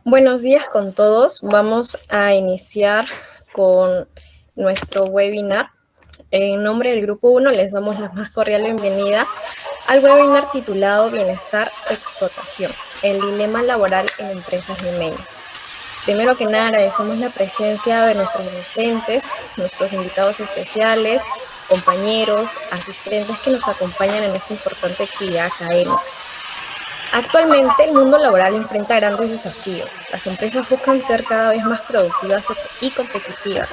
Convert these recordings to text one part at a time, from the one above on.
Buenos días con todos. Vamos a iniciar con nuestro webinar. En nombre del Grupo 1 les damos la más cordial bienvenida al webinar titulado Bienestar o Explotación, el dilema laboral en empresas limeñas. Primero que nada, agradecemos la presencia de nuestros docentes, nuestros invitados especiales, compañeros, asistentes que nos acompañan en esta importante actividad académica. Actualmente el mundo laboral enfrenta grandes desafíos. Las empresas buscan ser cada vez más productivas y competitivas.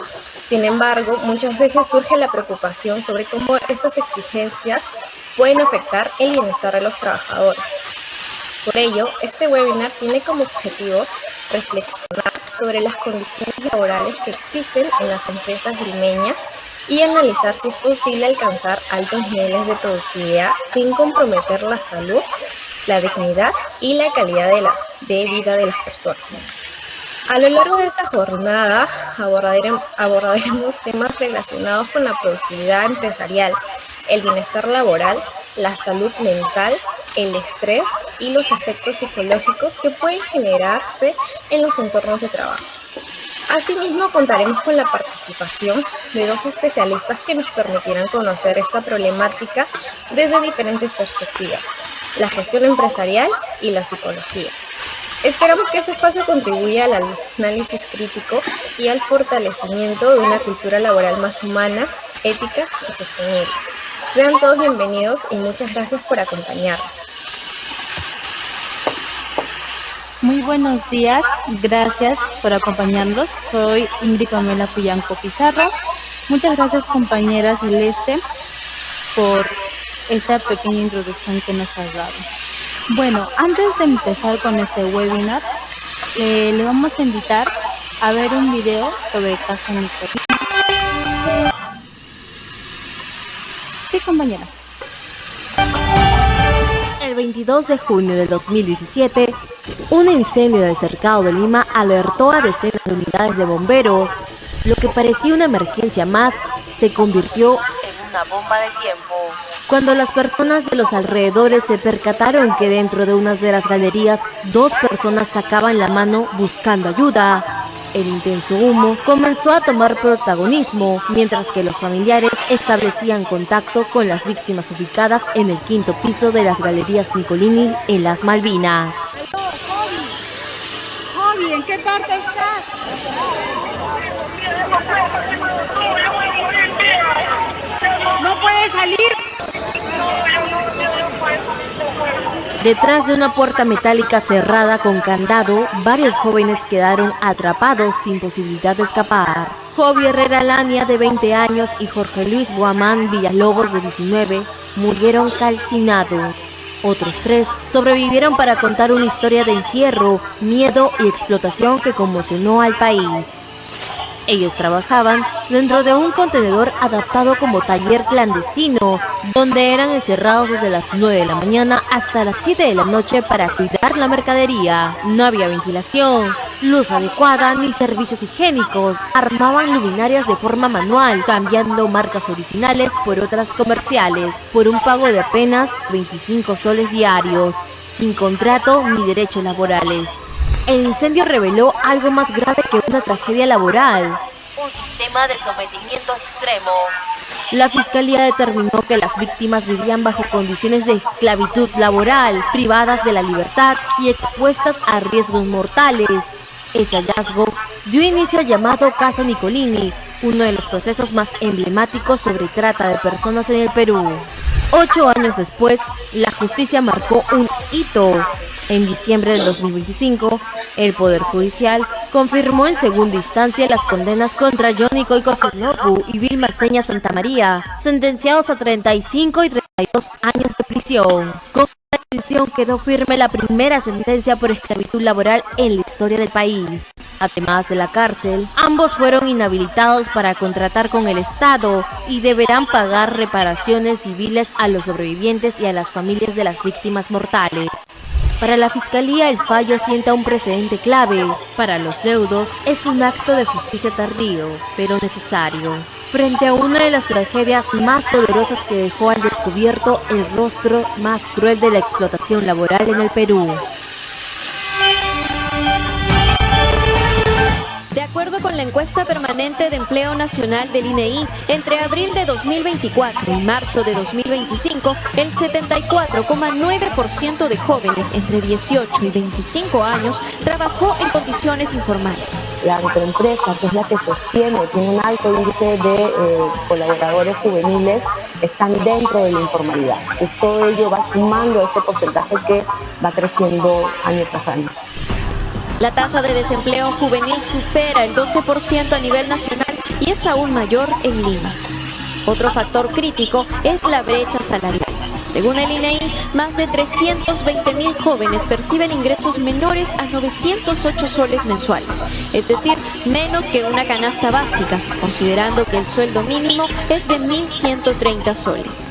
Sin embargo, muchas veces surge la preocupación sobre cómo estas exigencias pueden afectar el bienestar de los trabajadores. Por ello, este webinar tiene como objetivo reflexionar sobre las condiciones laborales que existen en las empresas limeñas y analizar si es posible alcanzar altos niveles de productividad sin comprometer la salud, la dignidad y la calidad de vida de las personas. A lo largo de esta jornada abordaremos temas relacionados con la productividad empresarial, el bienestar laboral, la salud mental, el estrés y los efectos psicológicos que pueden generarse en los entornos de trabajo. Asimismo, contaremos con la participación de 2 especialistas que nos permitirán conocer esta problemática desde diferentes perspectivas, la gestión empresarial y la psicología. Esperamos que este espacio contribuya al análisis crítico y al fortalecimiento de una cultura laboral más humana, ética y sostenible. Sean todos bienvenidos y muchas gracias por acompañarnos. Muy buenos días, gracias por acompañarnos. Soy Ingrid Pamela Puyanco Pizarro. Muchas gracias, compañera Celeste, por esta pequeña introducción que nos has dado. Bueno, antes de empezar con este webinar, le vamos a invitar a ver un video sobre el caso Nicolini. Sí, compañera. El 22 de junio de 2017, un incendio en el cercado de Lima alertó a decenas de unidades de bomberos. Lo que parecía una emergencia más se convirtió en una bomba de tiempo. Cuando las personas de los alrededores se percataron que dentro de una de las galerías 2 personas sacaban la mano buscando ayuda, el intenso humo comenzó a tomar protagonismo, mientras que los familiares establecían contacto con las víctimas ubicadas en el 5º piso de las galerías Nicolini en las Malvinas. Jovi, ¿en qué parte estás? No puedes salir. Detrás de una puerta metálica cerrada con candado, varios jóvenes quedaron atrapados sin posibilidad de escapar. Jovi Herrera Lania, de 20 años, y Jorge Luis Boamán Villalobos, de 19, murieron calcinados. Otros 3 sobrevivieron para contar una historia de encierro, miedo y explotación que conmocionó al país. Ellos trabajaban dentro de un contenedor adaptado como taller clandestino, donde eran encerrados desde las 9 de la mañana hasta las 7 de la noche para cuidar la mercadería. No había ventilación, luz adecuada ni servicios higiénicos. Armaban luminarias de forma manual, cambiando marcas originales por otras comerciales, por un pago de apenas 25 soles diarios, sin contrato ni derechos laborales. El incendio reveló algo más grave que una tragedia laboral: un sistema de sometimiento extremo. La fiscalía determinó que las víctimas vivían bajo condiciones de esclavitud laboral, privadas de la libertad y expuestas a riesgos mortales. Ese hallazgo dio inicio al llamado caso Nicolini, uno de los procesos más emblemáticos sobre trata de personas en el Perú. 8 años después, la justicia marcó un hito. En diciembre del 2025, el Poder Judicial confirmó en segunda instancia las condenas contra Johnny Coico Sinopu y Vilma Seña Santamaría, sentenciados a 35 y 32 años de prisión. Con la decisión quedó firme la primera sentencia por esclavitud laboral en la historia del país. Además de la cárcel, ambos fueron inhabilitados para contratar con el Estado y deberán pagar reparaciones civiles a los sobrevivientes y a las familias de las víctimas mortales. Para la Fiscalía, el fallo sienta un precedente clave. Para los deudos, es un acto de justicia tardío, pero necesario, frente a una de las tragedias más dolorosas que dejó al descubierto el rostro más cruel de la explotación laboral en el Perú. De acuerdo con la encuesta permanente de empleo nacional del INEI, entre abril de 2024 y marzo de 2025, el 74,9% de jóvenes entre 18 y 25 años trabajó en condiciones informales. La microempresa, que es la que sostiene, tiene un alto índice de colaboradores juveniles, están dentro de la informalidad. Entonces todo ello va sumando a este porcentaje que va creciendo año tras año. La tasa de desempleo juvenil supera el 12% a nivel nacional y es aún mayor en Lima. Otro factor crítico es la brecha salarial. Según el INEI, más de 320.000 jóvenes perciben ingresos menores a 908 soles mensuales, es decir, menos que una canasta básica, considerando que el sueldo mínimo es de 1.130 soles.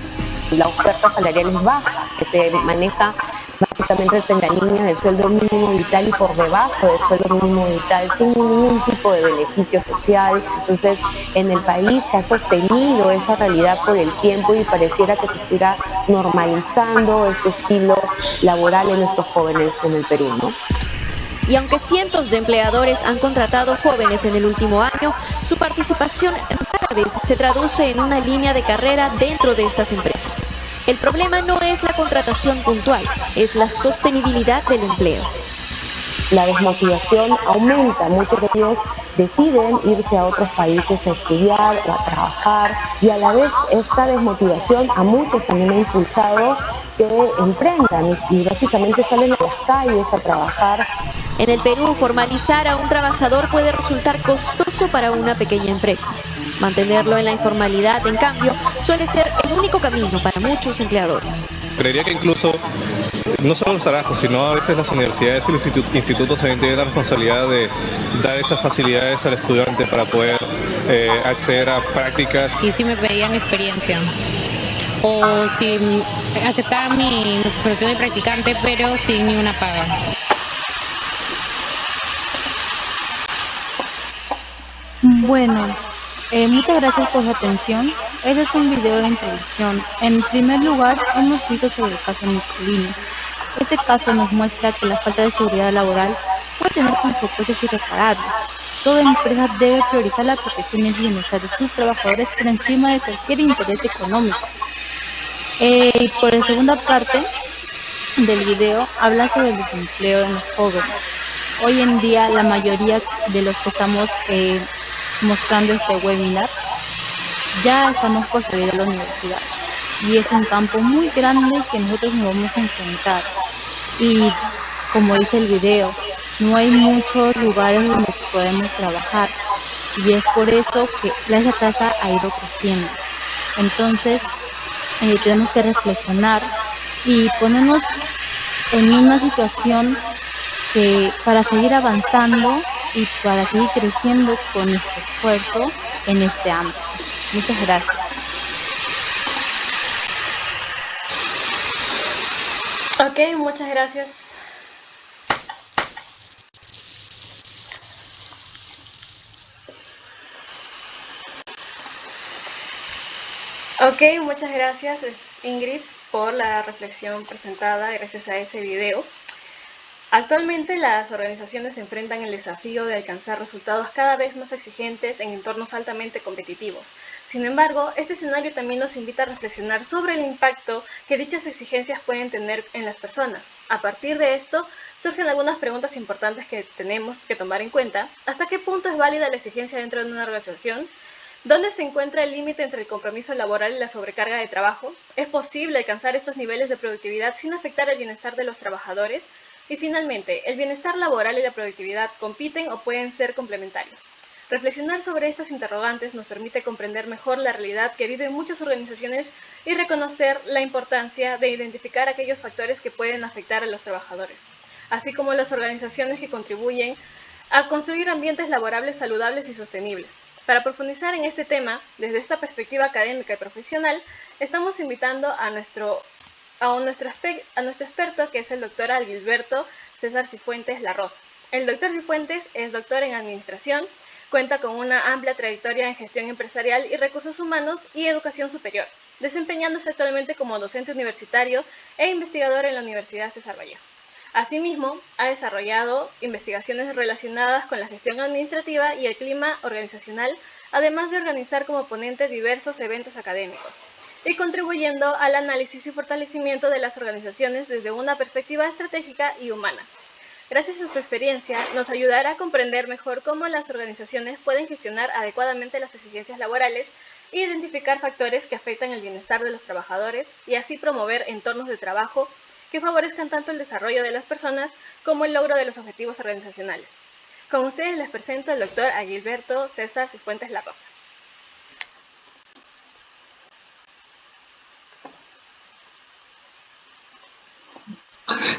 La oferta salarial es baja, que se maneja básicamente en la línea del sueldo mínimo vital y por debajo del sueldo mínimo vital, sin ningún tipo de beneficio social. Entonces, en el país se ha sostenido esa realidad por el tiempo y pareciera que se estuviera normalizando este estilo laboral en nuestros jóvenes en el Perú, ¿no? Y aunque cientos de empleadores han contratado jóvenes en el último año, su participación rara vez se traduce en una línea de carrera dentro de estas empresas. El problema no es la contratación puntual, es la sostenibilidad del empleo. La desmotivación aumenta, muchos de ellos deciden irse a otros países a estudiar o a trabajar, y a la vez esta desmotivación a muchos también ha impulsado que emprendan y básicamente salen a las calles a trabajar. En el Perú, formalizar a un trabajador puede resultar costoso para una pequeña empresa. Mantenerlo en la informalidad, en cambio, suele ser el único camino para muchos empleadores. Creería que incluso no solo los trabajos, sino a veces las universidades y los institutos también tienen la responsabilidad de dar esas facilidades al estudiante para poder acceder a prácticas. Y si me pedían experiencia, o si aceptaban mi profesión de practicante, pero sin ni una paga. Bueno, muchas gracias por su atención. Este es un video de introducción. En primer lugar, hemos visto sobre el caso Nicolini. Este caso nos muestra que la falta de seguridad laboral puede tener consecuencias irreparables. Toda empresa debe priorizar la protección y el bienestar de sus trabajadores por encima de cualquier interés económico. Y por la segunda parte del video habla sobre el desempleo en los jóvenes. Hoy en día la mayoría de los que estamos mostrando este webinar ya estamos por salir de la universidad, y es un campo muy grande que nosotros nos vamos a enfrentar, y como dice el video, no hay muchos lugares donde podemos trabajar, y es por eso que esa tasa ha ido creciendo. Entonces tenemos que reflexionar y ponernos en una situación que para seguir avanzando y para seguir creciendo con nuestro esfuerzo en este ámbito. Muchas gracias. Ok, muchas gracias. Ok, muchas gracias Ingrid por la reflexión presentada gracias a ese video. Actualmente las organizaciones se enfrentan el desafío de alcanzar resultados cada vez más exigentes en entornos altamente competitivos. Sin embargo, este escenario también nos invita a reflexionar sobre el impacto que dichas exigencias pueden tener en las personas. A partir de esto, surgen algunas preguntas importantes que tenemos que tomar en cuenta. ¿Hasta qué punto es válida la exigencia dentro de una organización? ¿Dónde se encuentra el límite entre el compromiso laboral y la sobrecarga de trabajo? ¿Es posible alcanzar estos niveles de productividad sin afectar el bienestar de los trabajadores? Y finalmente, ¿el bienestar laboral y la productividad compiten o pueden ser complementarios? Reflexionar sobre estas interrogantes nos permite comprender mejor la realidad que viven muchas organizaciones y reconocer la importancia de identificar aquellos factores que pueden afectar a los trabajadores, así como las organizaciones que contribuyen a construir ambientes laborables saludables y sostenibles. Para profundizar en este tema, desde esta perspectiva académica y profesional, estamos invitando a nuestro experto, que es el doctor Agilberto César Cifuentes La Rosa. El doctor Cifuentes es doctor en Administración, cuenta con una amplia trayectoria en gestión empresarial y recursos humanos y educación superior, desempeñándose actualmente como docente universitario e investigador en la Universidad César Vallejo. Asimismo, ha desarrollado investigaciones relacionadas con la gestión administrativa y el clima organizacional, además de organizar como ponente diversos eventos académicos, y contribuyendo al análisis y fortalecimiento de las organizaciones desde una perspectiva estratégica y humana. Gracias a su experiencia, nos ayudará a comprender mejor cómo las organizaciones pueden gestionar adecuadamente las exigencias laborales e identificar factores que afectan el bienestar de los trabajadores y así promover entornos de trabajo que favorezcan tanto el desarrollo de las personas como el logro de los objetivos organizacionales. Con ustedes les presento al doctor Agilberto César Cifuentes La Rosa.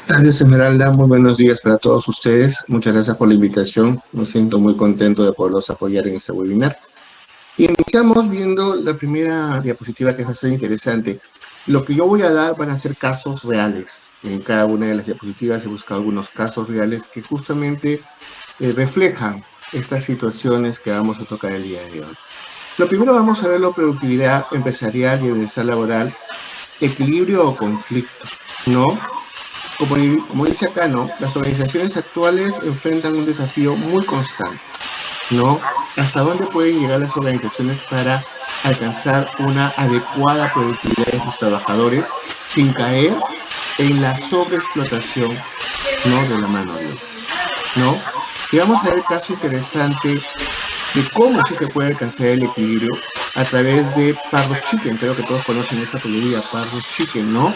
Gracias, Esmeralda. Muy buenos días para todos ustedes. Muchas gracias por la invitación. Me siento muy contento de poderlos apoyar en este webinar. Y iniciamos viendo la primera diapositiva, que va a ser interesante. Lo que yo voy a dar van a ser casos reales. En cada una de las diapositivas he buscado algunos casos reales que justamente reflejan estas situaciones que vamos a tocar el día de hoy. Lo primero, vamos a ver la productividad empresarial y el bienestar laboral equilibrio o conflicto, ¿no? Como dice acá, ¿no? Las organizaciones actuales enfrentan un desafío muy constante, ¿no? ¿Hasta dónde pueden llegar las organizaciones para alcanzar una adecuada productividad de sus trabajadores sin caer en la sobreexplotación, ¿no? De la mano de obra, ¿no? Y vamos a ver el caso interesante de cómo sí se puede alcanzar el equilibrio a través de Parrot Chicken. Creo que todos conocen esta pollería, Parrot Chicken, ¿no?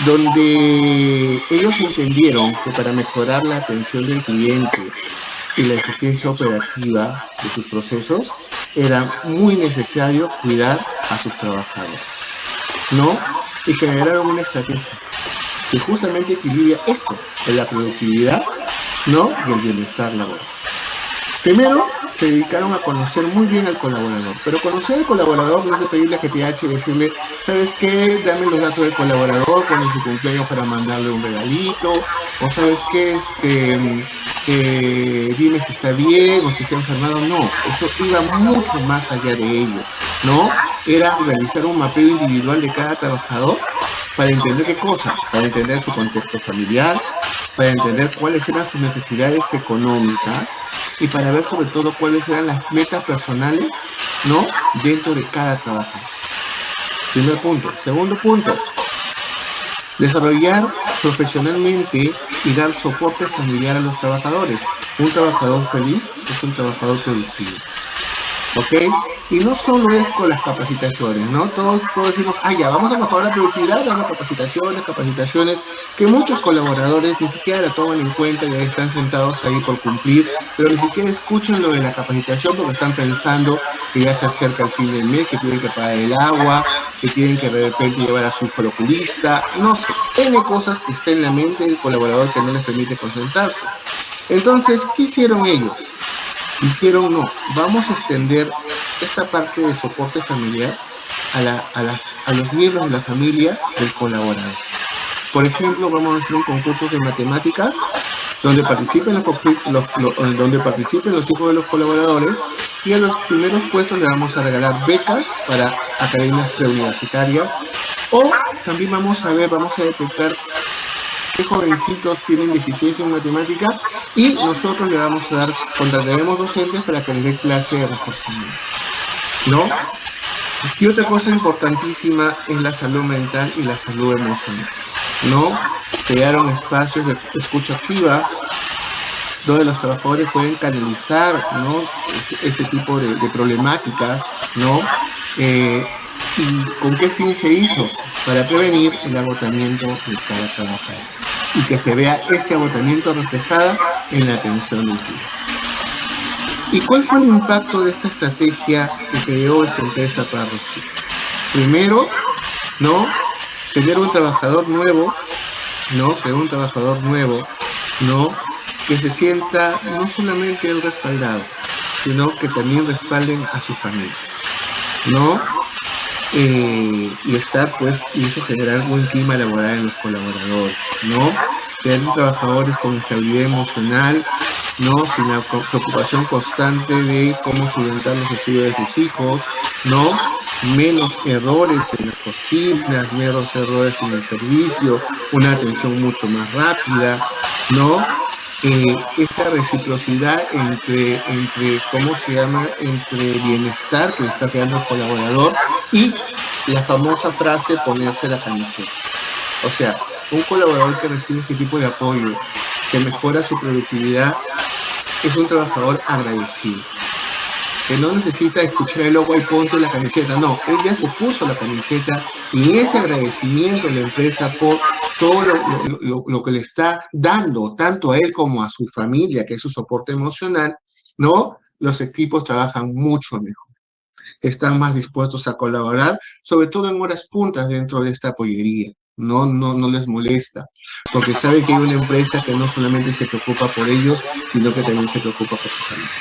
Donde ellos entendieron que para mejorar la atención del cliente y la eficiencia operativa de sus procesos, era muy necesario cuidar a sus trabajadores, ¿no? Y generaron una estrategia que justamente equilibra esto, en la productividad, ¿no? Y el bienestar laboral. Primero, se dedicaron a conocer muy bien al colaborador, pero conocer al colaborador no es de pedirle a GTH y decirle, ¿sabes qué? Dame los datos del colaborador cuando es su cumpleaños para mandarle un regalito, o ¿sabes qué? Dime si está bien o si se ha enfermado. No, eso iba mucho más allá de ello, ¿no? Era realizar un mapeo individual de cada trabajador para entender qué cosa, para entender su contexto familiar, para entender cuáles eran sus necesidades económicas y para ver sobre todo cuáles eran las metas personales, ¿no? Dentro de cada trabajador. Primer punto. Segundo punto, desarrollar profesionalmente y dar soporte familiar a los trabajadores. Un trabajador feliz es un trabajador productivo, ¿ok? Y no solo es con las capacitaciones, ¿no? Todos decimos, ya, vamos a mejorar la productividad dando capacitaciones, que muchos colaboradores ni siquiera la toman en cuenta y ahí están sentados ahí por cumplir, pero ni siquiera escuchan lo de la capacitación porque están pensando que ya se acerca el fin del mes, que tienen que pagar el agua, que tienen que de repente llevar a su hijo al oculista, no sé, N cosas que está en la mente del colaborador que no les permite concentrarse. Entonces, ¿qué hicieron ellos? Dijeron, no, vamos a extender esta parte de soporte familiar a los miembros de la familia del colaborador. Por ejemplo, vamos a hacer un concurso de matemáticas donde participen los hijos de los colaboradores, y a los primeros puestos le vamos a regalar becas para academias preuniversitarias, o también vamos a detectar qué jovencitos tienen deficiencia en matemática y nosotros contrataremos docentes para que les dé clase de reforzamiento, ¿no? Y otra cosa importantísima es la salud mental y la salud emocional, ¿no? Crearon espacios de escucha activa donde los trabajadores pueden canalizar, ¿no? este tipo de problemáticas, ¿no? ¿Y con qué fin se hizo? Para prevenir el agotamiento de cada trabajador y que se vea ese agotamiento reflejado en la atención del cliente. ¿Y cuál fue el impacto de esta estrategia que creó esta empresa Parrot Chicken? Primero, ¿no? Tener un trabajador nuevo, ¿no? Que se sienta no solamente él respaldado, sino que también respalden a su familia, ¿no? Y eso generar buen clima laboral en los colaboradores, ¿no? Tener trabajadores con estabilidad emocional, ¿no? Sin la preocupación constante de cómo solventar los estudios de sus hijos, ¿no? Menos errores en las cocinas, menos errores en el servicio, una atención mucho más rápida, ¿no? Esa reciprocidad entre bienestar que está creando el colaborador y la famosa frase ponerse la camiseta. O sea, un colaborador que recibe este tipo de apoyo, que mejora su productividad, es un trabajador agradecido, que no necesita escuchar el logo y ponte la camiseta. No, él ya se puso la camiseta y ese agradecimiento de la empresa por todo lo que le está dando, tanto a él como a su familia, que es su soporte emocional, ¿no? Los equipos trabajan mucho mejor. Están más dispuestos a colaborar, sobre todo en horas puntas dentro de esta pollería. No les molesta, porque saben que hay una empresa que no solamente se preocupa por ellos, sino que también se preocupa por su familia.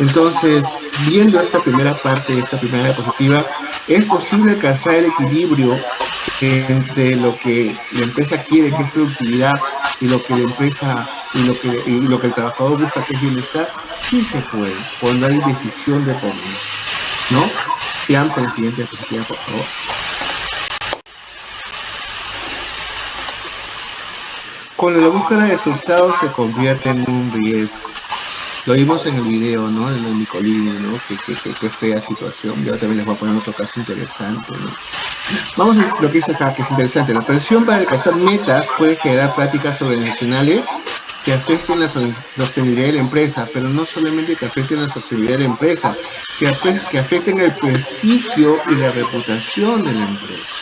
Entonces, viendo esta primera parte, esta primera diapositiva, es posible alcanzar el equilibrio entre lo que la empresa quiere, que es productividad, y lo que la empresa y lo que el trabajador busca, que es bienestar. Sí se puede, cuando hay decisión de por medio, ¿no? Vean con la siguiente diapositiva, por favor. Cuando la búsqueda de resultados se convierte en un riesgo. Lo vimos en el video, ¿no? En el Nicolini, ¿no? Qué fea situación. Yo también les voy a poner otro caso interesante, ¿no? Vamos a ver lo que dice acá, que es interesante. La presión para alcanzar metas puede generar prácticas organizacionales que afecten la sostenibilidad de la empresa, pero no solamente que afecten la sostenibilidad de la empresa, que afecten el prestigio y la reputación de la empresa,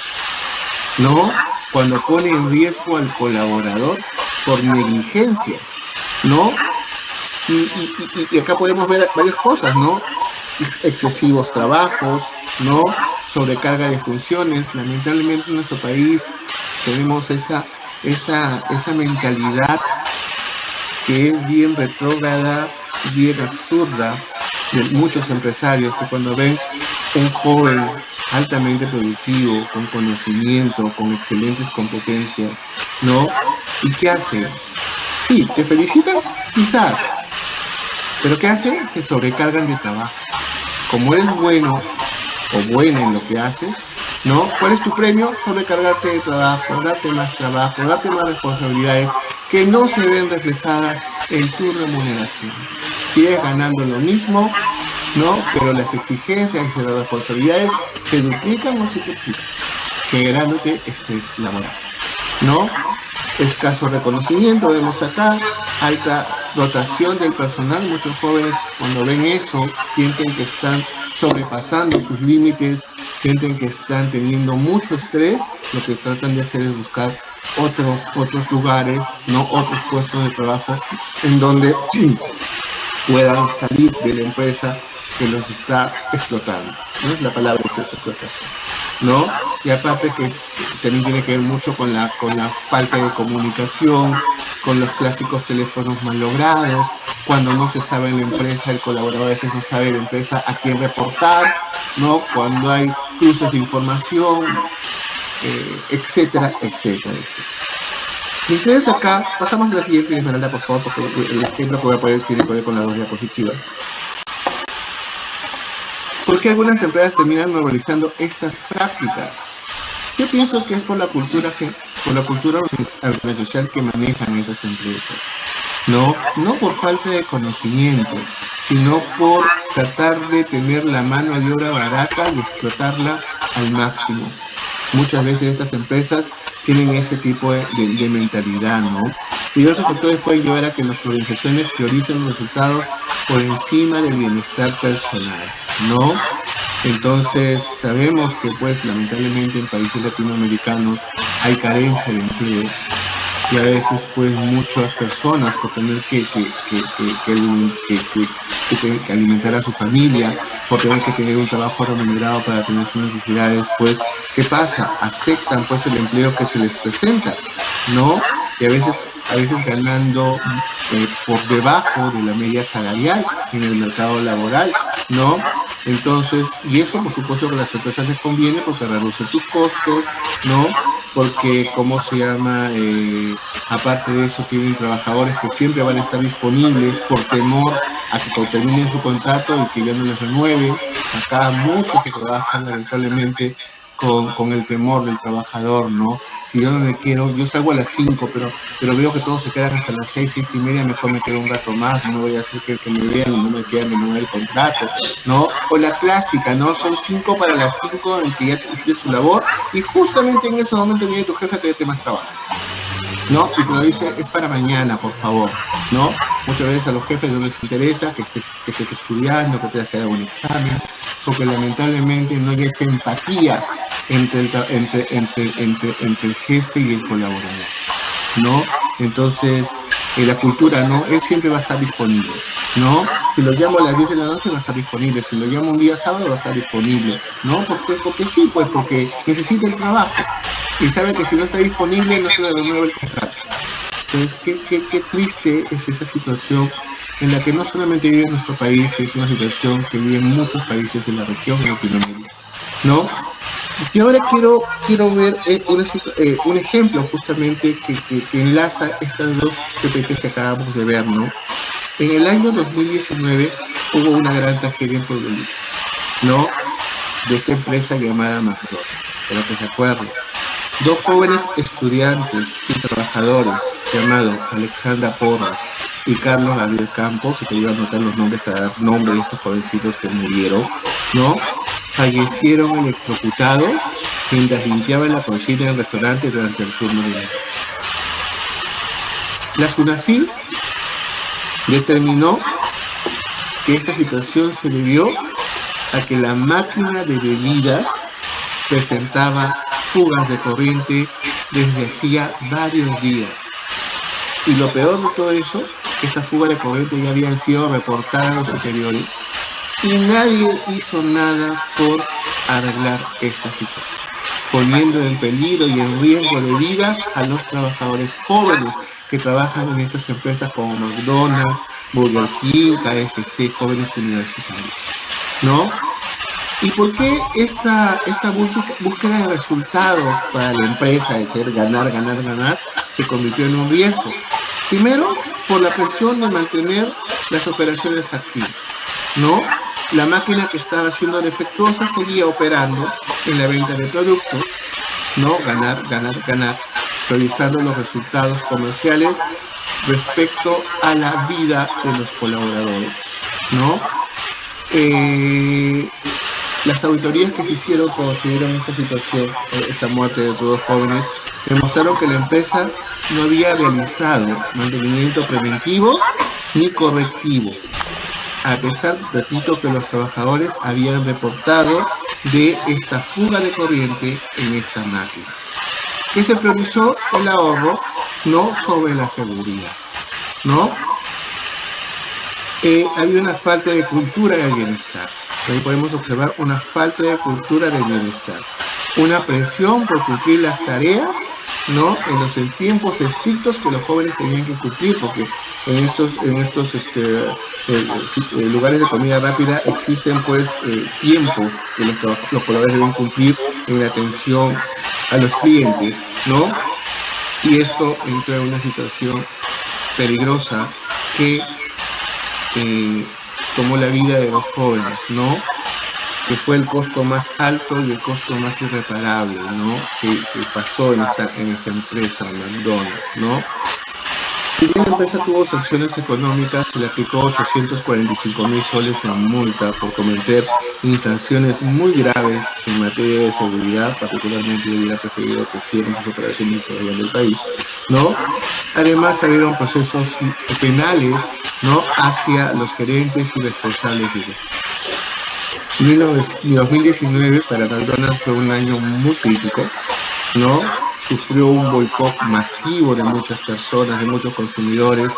¿no? Cuando pone en riesgo al colaborador por negligencias, ¿no? Y acá podemos ver varias cosas, ¿no? Excesivos trabajos, ¿no? Sobrecarga de funciones. Lamentablemente en nuestro país tenemos esa mentalidad que es bien retrógrada, bien absurda, de muchos empresarios que cuando ven un joven altamente productivo, con conocimiento, con excelentes competencias, ¿no? ¿Y qué hace? Sí, te felicitan, quizás, pero ¿qué hace? Te sobrecargan de trabajo. Como eres bueno o buena en lo que haces, ¿no? ¿Cuál es tu premio? Sobrecargarte de trabajo, darte más responsabilidades que no se ven reflejadas en tu remuneración. Sigues ganando lo mismo, ¿no? Pero las exigencias y las responsabilidades se duplican o se triplican, generándote estrés laboral, ¿no? Escaso reconocimiento, vemos acá, alta rotación del personal. Muchos jóvenes cuando ven eso sienten que están sobrepasando sus límites, sienten que están teniendo mucho estrés. Lo que tratan de hacer es buscar otros lugares, ¿no? Otros puestos de trabajo en donde puedan salir de la empresa que los está explotando, ¿no? La palabra es explotación, ¿no? Y aparte que también tiene que ver mucho con la falta de comunicación, con los clásicos teléfonos mal logrados, cuando no se sabe en la empresa, el colaborador a veces no sabe en la empresa a quién reportar, ¿no? Cuando hay cruces de información, etcétera, etcétera, etcétera. Y entonces acá, pasamos a la siguiente, Esmeralda, por favor, porque el ejemplo que voy a poner tiene que ver con las dos diapositivas. ¿Por qué algunas empresas terminan normalizando estas prácticas? Yo pienso que es por la cultura organizacional que manejan estas empresas. No por falta de conocimiento, sino por tratar de tener la mano de obra barata y explotarla al máximo. Muchas veces estas empresas tienen ese tipo de mentalidad, ¿no? Diversos factores pueden llevar a que las organizaciones prioricen los resultados por encima del bienestar personal, ¿no? Entonces, sabemos que, pues, lamentablemente en países latinoamericanos hay carencia de empleo y a veces, pues, muchas personas por tener que alimentar a su familia, por tener que tener un trabajo remunerado para tener sus necesidades, pues, ¿qué pasa? Aceptan, pues, el empleo que se les presenta, ¿no? Y a veces ganando por debajo de la media salarial en el mercado laboral, ¿no? Entonces, y eso por supuesto que a las empresas les conviene porque reducen sus costos, ¿no? Porque, ¿cómo se llama? Aparte de eso, tienen trabajadores que siempre van a estar disponibles por temor a que terminen su contrato y que ya no les renueven. Acá muchos que trabajan lamentablemente con el temor del trabajador, ¿no? Si yo no me quiero, yo salgo a las 5, pero veo que todos se quedan hasta las 6, 6:30, mejor me quedo un rato más, no voy a hacer que me vean y no me quieran renovar el contrato, ¿no? O la clásica, ¿no? Son 5 para las 5 en que ya te hiciste su labor y justamente en ese momento viene tu jefe a pedirte más trabajo, ¿no? Y te lo dice, es para mañana, por favor, ¿no? Muchas veces a los jefes no les interesa que estés estudiando, que tengas que dar un examen, porque lamentablemente no hay esa empatía entre el jefe y el colaborador, ¿no? Entonces, la cultura, ¿no? Él siempre va a estar disponible, ¿no? Si lo llamo a las 10 de la noche va a estar disponible, si lo llamo un día sábado va a estar disponible, ¿no? Porque sí, pues porque necesita el trabajo y sabe que si no está disponible no se le renueva el contrato. Entonces, qué triste es esa situación en la que no solamente vive nuestro país, es una situación que vive en muchos países de la región de Latinoamérica, ¿no? Y ahora quiero ver un ejemplo justamente que enlaza estas dos PPTs que acabamos de ver, ¿no? En el año 2019 hubo una gran tragedia en Pueblo Libre, ¿no? De esta empresa llamada McDonald's, para que se acuerden. 2 jóvenes estudiantes y trabajadores llamado Alexandra Porras y Carlos Gabriel Campos, y te iba a anotar los nombres para dar nombre de estos jovencitos que murieron, ¿no? Fallecieron electrocutados mientras limpiaban la cocina del restaurante durante el turno de la noche. La SUNAFIL determinó que esta situación se debió a que la máquina de bebidas presentaba fugas de corriente desde hacía varios días. Y lo peor de todo eso, estas fugas de corriente ya habían sido reportadas a los superiores y nadie hizo nada por arreglar esta situación, poniendo en peligro y en riesgo de vidas a los trabajadores jóvenes que trabajan en estas empresas como McDonald's, Burger King, KFC, jóvenes universitarios, ¿no? ¿Y por qué esta búsqueda de resultados para la empresa, de querer ganar, se convirtió en un riesgo? Primero, por la presión de mantener las operaciones activas, ¿no? La máquina que estaba siendo defectuosa seguía operando en la venta de productos, ¿no? Ganar, revisando los resultados comerciales respecto a la vida de los colaboradores, ¿no? Las auditorías que se hicieron cuando se dieron esta situación, esta muerte de todos jóvenes, demostraron que la empresa no había realizado mantenimiento preventivo ni correctivo, a pesar, repito, que los trabajadores habían reportado de esta fuga de corriente en esta máquina. Que se priorizó el ahorro, no sobre la seguridad, ¿no? Había una falta de cultura del bienestar. Ahí podemos observar una falta de cultura del bienestar, una presión por cumplir las tareas, ¿no? En los tiempos estrictos que los jóvenes tenían que cumplir, porque en estos lugares de comida rápida existen pues tiempos que los colaboradores deben cumplir en la atención a los clientes, ¿no? Y esto entra en una situación peligrosa que tomó la vida de los jóvenes, ¿no? Que fue el costo más alto y el costo más irreparable, ¿no? Que pasó en esta empresa, McDonald's, ¿no? Si bien la empresa tuvo sanciones económicas, se le aplicó 845.000 soles en multa por cometer infracciones muy graves en materia de seguridad. Particularmente yo hubiera preferido que cierren sus operaciones y se vayan del país, ¿no? Además se abrieron procesos penales, ¿no? Hacia los gerentes y responsables de 2019 para McDonald's fue un año muy crítico, ¿no? Sufrió un boicot masivo de muchas personas, de muchos consumidores,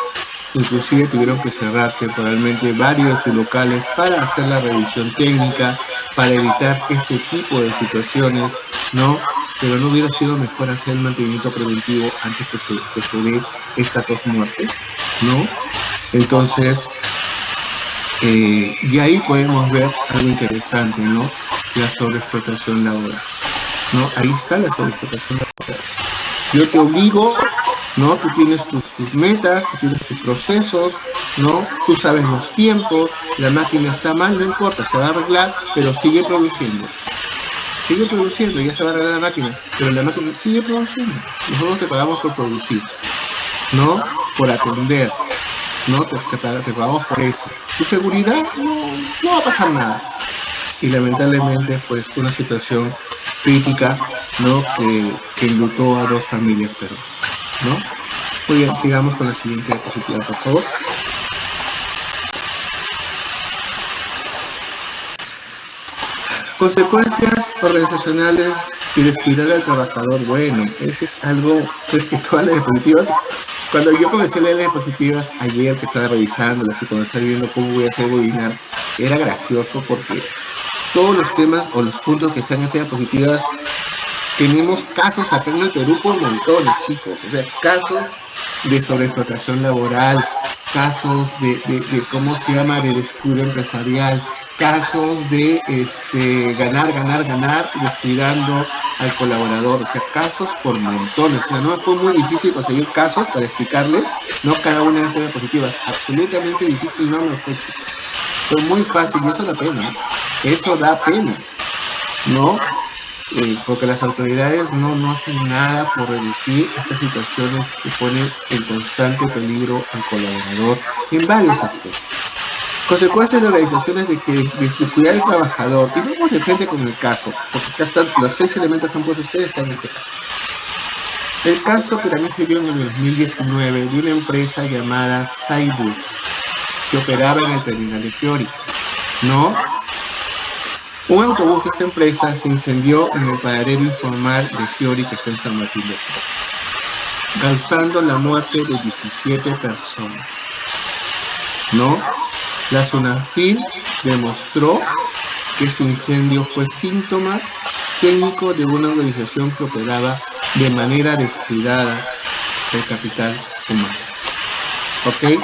inclusive tuvieron que cerrar temporalmente varios de sus locales para hacer la revisión técnica, para evitar este tipo de situaciones, ¿no? Pero no hubiera sido mejor hacer el mantenimiento preventivo antes que se dé estas dos muertes, ¿no? Entonces, y ahí podemos ver algo interesante, ¿no? La sobreexplotación laboral, ¿no? Ahí está la sobreexplotación laboral. Yo te obligo, ¿no? Tú tienes tus metas, tú tienes tus procesos, ¿no? Tú sabes los tiempos, la máquina está mal, no importa, se va a arreglar, pero sigue produciendo. Sigue produciendo, ya se va a arreglar la máquina, pero la máquina sigue produciendo. Nosotros te pagamos por producir, ¿no? Por atender, ¿no? Te pagamos por eso. Tu seguridad, no va a pasar nada. Y lamentablemente fue una situación crítica, ¿no? Que enlutó a dos familias peruanas, ¿no? Muy bien, sigamos con la siguiente diapositiva, por favor. Consecuencias organizacionales y descuidar al trabajador. Bueno, ese es algo que todas las diapositivas. Cuando yo comencé a leer las diapositivas ayer, que estaba revisándolas y cuando estaba viendo cómo voy a hacer el webinar, era gracioso porque todos los temas o los puntos que están en estas diapositivas, tenemos casos acá en el Perú por montones, chicos. O sea, casos de sobreexplotación laboral, casos de ¿cómo se llama?, de descuido empresarial, casos de ganar, descuidando al colaborador. O sea, casos por montones. O sea, no fue muy difícil conseguir casos para explicarles, no cada una de estas diapositivas. Absolutamente difícil no me fue, chicos. Fue muy fácil y eso da pena. Eso da pena, ¿no? porque las autoridades no hacen nada por reducir estas situaciones que ponen en constante peligro al colaborador en varios aspectos. Consecuencias de organizaciones de descuidar al trabajador. Y vamos de frente con el caso, porque acá están los 6 elementos que han puesto ustedes, están en este caso. El caso que también se dio en el 2019 de una empresa llamada Saibus, que operaba en el terminal de Fiori, ¿no? Un autobús de esta empresa se incendió en el paradero informal de Fiori, que está en San Martín de Porres, causando la muerte de 17 personas, ¿no? La SUNAFIL demostró que este incendio fue síntoma técnico de una organización que operaba de manera descuidada el capital humano. ¿Ok?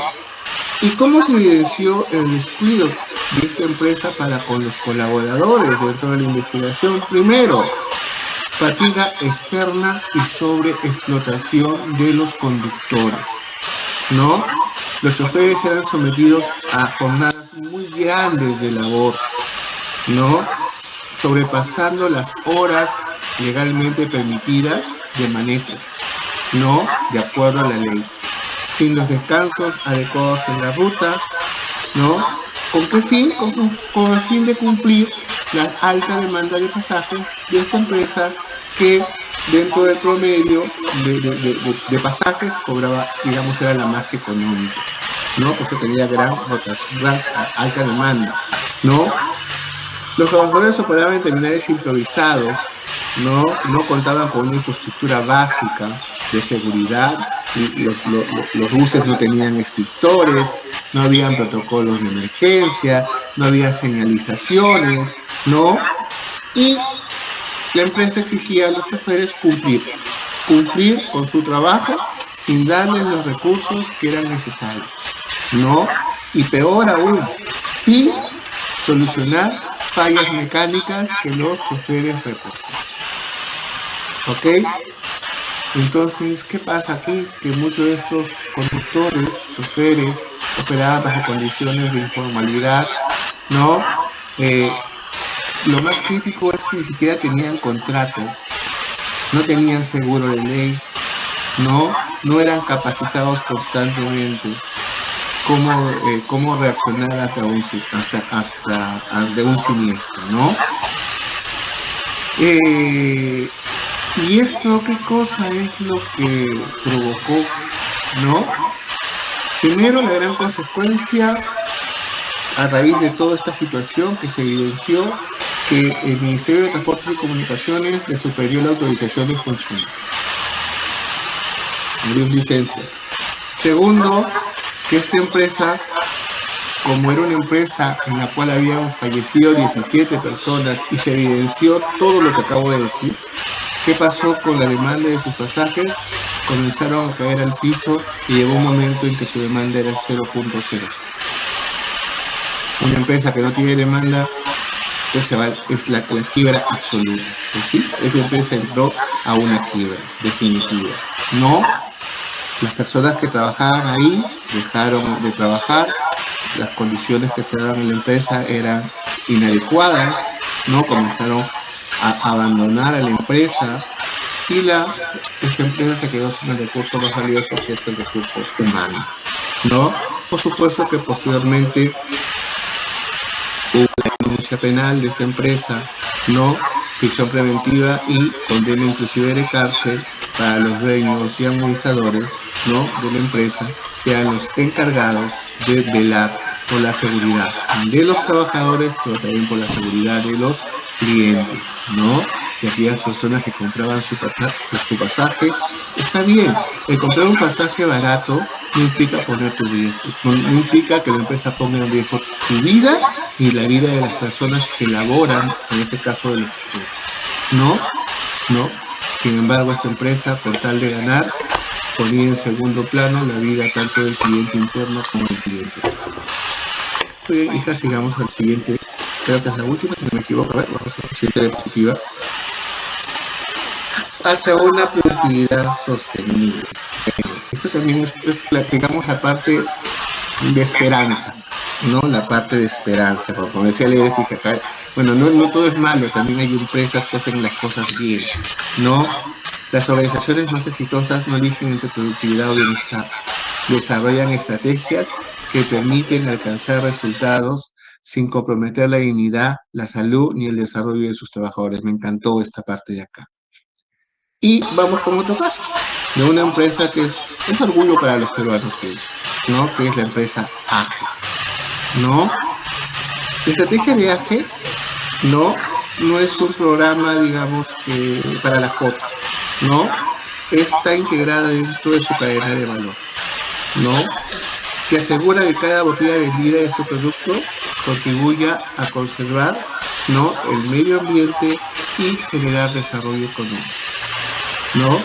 ¿Y cómo se evidenció el descuido de esta empresa para con los colaboradores dentro de la investigación? Primero, fatiga externa y sobreexplotación de los conductores, ¿no? Los choferes eran sometidos a jornadas muy grandes de labor, ¿no? Sobrepasando las horas legalmente permitidas de manejo, ¿no? De acuerdo a la ley. Sin los descansos adecuados en la ruta, ¿no? ¿Con qué fin? Con el fin de cumplir la alta demanda de pasajes de esta empresa que dentro del promedio de pasajes cobraba, digamos, era la más económica, ¿no? Porque tenía gran alta demanda, ¿no? Los trabajadores operaban en terminales improvisados, no contaban con una infraestructura básica de seguridad, y los buses no tenían extintores, no habían protocolos de emergencia, no había señalizaciones, ¿no? Y la empresa exigía a los choferes cumplir con su trabajo sin darles los recursos que eran necesarios, ¿no? Y peor aún, sin solucionar fallas mecánicas que los choferes reportan. ¿Ok? Entonces, ¿qué pasa aquí? Que muchos de estos conductores, choferes, operaban bajo condiciones de informalidad, ¿no? Lo más crítico es que ni siquiera tenían contrato, no tenían seguro de ley, no eran capacitados constantemente cómo reaccionar ante un siniestro, ¿no? ¿Y esto qué cosa es lo que provocó, no? Primero, la gran consecuencia a raíz de toda esta situación que se evidenció que el Ministerio de Transportes y Comunicaciones le superió la autorización de función, dio licencias. Segundo, que esta empresa, como era una empresa en la cual habían fallecido 17 personas y se evidenció todo lo que acabo de decir, ¿qué pasó con la demanda de sus pasajes? Comenzaron a caer al piso y llegó un momento en que su demanda era 0.00. Una empresa que no tiene demanda, pues es la quiebra absoluta. Pues sí, esa empresa entró a una quiebra definitiva. No, las personas que trabajaban ahí dejaron de trabajar, las condiciones que se daban en la empresa eran inadecuadas, no comenzaron a abandonar a la empresa y esta empresa se quedó sin el recurso más valioso, que es el recurso humano, ¿no? Por supuesto que posteriormente hubo la denuncia penal de esta empresa, ¿no? Prisión preventiva y condena inclusive de cárcel para los dueños y administradores, ¿no? De la empresa, que eran los encargados de velar por la seguridad de los trabajadores, pero también por la seguridad de los clientes, ¿no? Y aquellas personas que compraban su pasaje. Está bien, el comprar un pasaje barato no implica poner tu riesgo, no implica que la empresa ponga en riesgo tu vida y la vida de las personas que laboran, en este caso de los choferes, ¿no? Sin embargo, esta empresa, por tal de ganar, ponía en segundo plano la vida tanto del cliente interno como del cliente externo. Muy bien, hija, sigamos al siguiente. Creo que es la última, si no me equivoco. A ver, vamos a la siguiente diapositiva. Hacia una productividad sostenible. Esto también es digamos, la parte de esperanza, ¿no? La parte de esperanza, como decía Leves, y que acá, bueno, no todo es malo, también hay empresas que hacen las cosas bien, ¿no? Las organizaciones más exitosas no eligen entre productividad o bienestar, desarrollan estrategias que permiten alcanzar resultados sin comprometer la dignidad, la salud ni el desarrollo de sus trabajadores. Me encantó esta parte de acá. Y vamos con otro caso, de una empresa que es orgullo para los peruanos, ¿no? Que es la empresa AGE, ¿no? La estrategia de AGE, no es un programa, digamos, para la foto, ¿no? Está integrada dentro de su cadena de valor, ¿no? Que asegura que cada botella vendida de su producto contribuya a conservar, ¿no?, el medio ambiente y generar desarrollo económico, ¿no?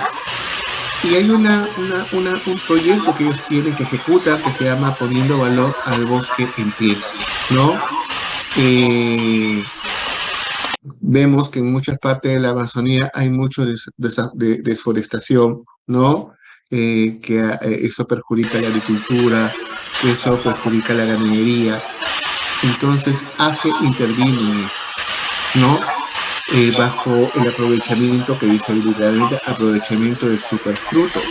Y hay un proyecto que ellos tienen, que ejecutan, que se llama Poniendo Valor al Bosque en Pie, ¿no? Vemos que en muchas partes de la Amazonía hay mucho deforestación, ¿no? Eso perjudica la agricultura, eso perjudica la ganadería. Entonces, AGE interviene en eso, ¿no? Bajo el aprovechamiento, que dice ahí literalmente, aprovechamiento de superfrutos,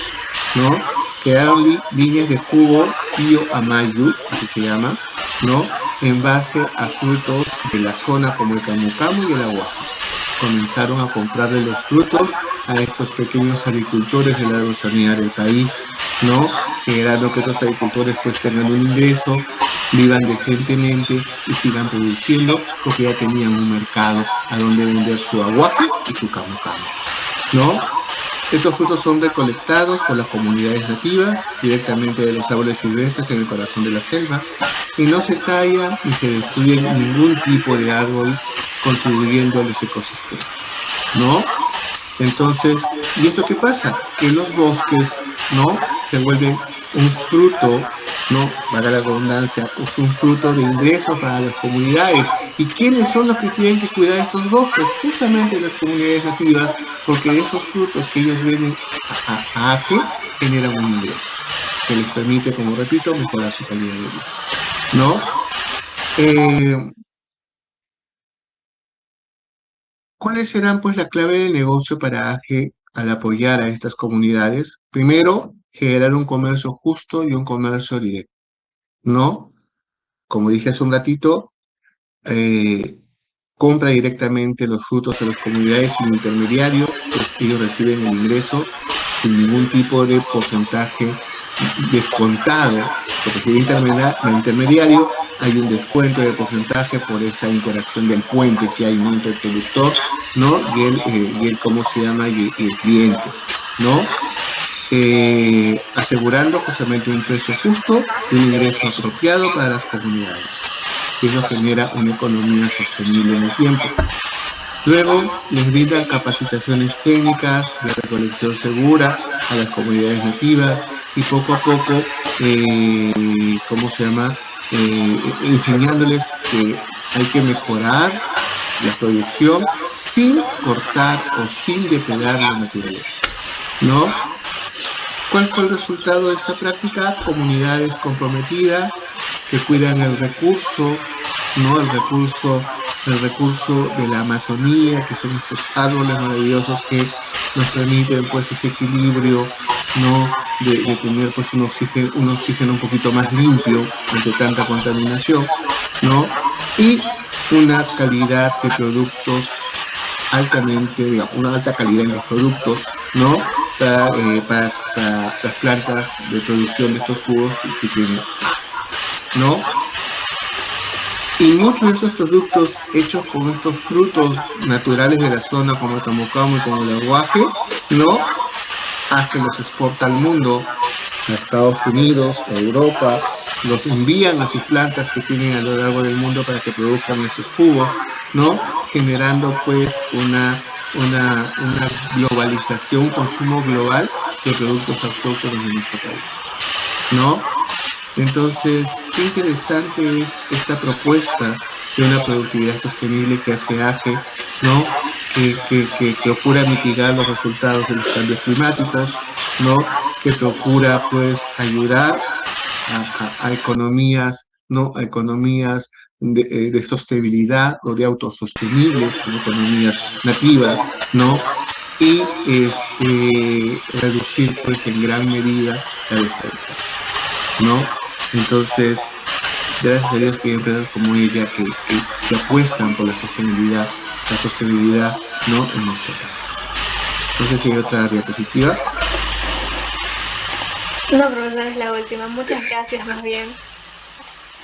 ¿no? Crearon líneas de jugo Pío Amayu, así se llama, ¿no? En base a frutos de la zona como el camu camu y el aguaje. Comenzaron a comprarle los frutos a estos pequeños agricultores de la Amazonía del país, ¿no? Generando que estos agricultores pues tengan un ingreso, vivan decentemente y sigan produciendo, porque ya tenían un mercado a donde vender su aguaje y su camu camu, ¿no? Estos frutos son recolectados por las comunidades nativas directamente de los árboles silvestres en el corazón de la selva, y no se talla ni se destruye ningún tipo de árbol, contribuyendo a los ecosistemas, ¿no? Entonces, ¿y esto qué pasa? Que los bosques, ¿no?, se vuelven un fruto, ¿no?, valga la redundancia, es un fruto de ingreso para las comunidades. ¿Y quiénes son los que tienen que cuidar estos bosques? Justamente las comunidades nativas, porque esos frutos que ellos venden a AGE generan un ingreso que les permite, como repito, mejorar su calidad de vida, ¿no? ¿Cuáles serán, pues, la clave del negocio para AGE al apoyar a estas comunidades? Primero, generar un comercio justo y un comercio directo, ¿no? Como dije hace un ratito, compra directamente los frutos a las comunidades sin intermediario, pues ellos reciben el ingreso sin ningún tipo de porcentaje descontado, porque si hay intermediario, hay un descuento de porcentaje por esa interacción del puente que hay entre el productor, ¿no?, y el ¿cómo se llama?, y el cliente, ¿no? Asegurando justamente un precio justo y un ingreso apropiado para las comunidades. Eso genera una economía sostenible en el tiempo. Luego, les brindan capacitaciones técnicas de recolección segura a las comunidades nativas, y poco a poco, ¿cómo se llama?, enseñándoles que hay que mejorar la producción sin cortar o sin depredar la naturaleza, ¿no? ¿Cuál fue el resultado de esta práctica? Comunidades comprometidas que cuidan el recurso, ¿no? El recurso de la Amazonía, que son estos árboles maravillosos que nos permiten, pues, ese equilibrio, ¿no?, de tener, pues, un oxígeno un poquito más limpio ante tanta contaminación, ¿no? Y una calidad de productos altamente, digamos, una alta calidad en los productos, ¿no?, para las plantas de producción de estos jugos que tienen, ¿no? Y muchos de esos productos hechos con estos frutos naturales de la zona, como el camu camu y como el aguaje, ¿no?, hasta los exporta al mundo, a Estados Unidos, a Europa, los envían a sus plantas que tienen a lo largo del mundo para que produzcan estos jugos, ¿no?, generando, pues, una globalización, un consumo global de productos autóctonos de nuestro país, ¿no? Entonces, qué interesante es esta propuesta de una productividad sostenible que hace AGE, ¿no?, que procura mitigar los resultados de los cambios climáticos, ¿no?, que procura, pues, ayudar a economías ¿no? A economías de sostenibilidad o de autosostenibles, como economías nativas, ¿no? Y reducir, pues, en gran medida la deforestación, ¿no? Entonces, gracias a Dios que hay empresas como ella que apuestan por la sostenibilidad, ¿no? En nuestro país. No sé si hay otra diapositiva. No, profesor, es la última. Muchas gracias, más bien.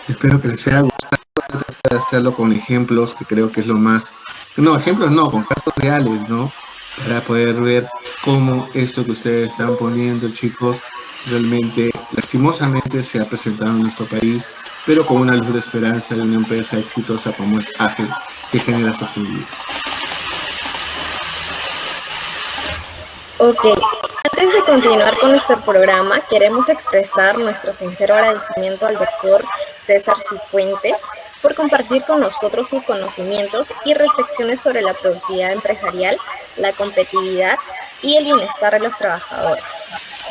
Espero que les haya gustado. Tratar de hacerlo con ejemplos, que creo que es lo más... No, ejemplos no, con casos reales, ¿no? Para poder ver cómo esto que ustedes están poniendo, chicos, realmente, lastimosamente, se ha presentado en nuestro país, pero con una luz de esperanza de una empresa exitosa como es AGEL, que genera sostenibilidad. Ok, antes de continuar con nuestro programa, queremos expresar nuestro sincero agradecimiento al doctor César Cifuentes por compartir con nosotros sus conocimientos y reflexiones sobre la productividad empresarial, la competitividad y el bienestar de los trabajadores.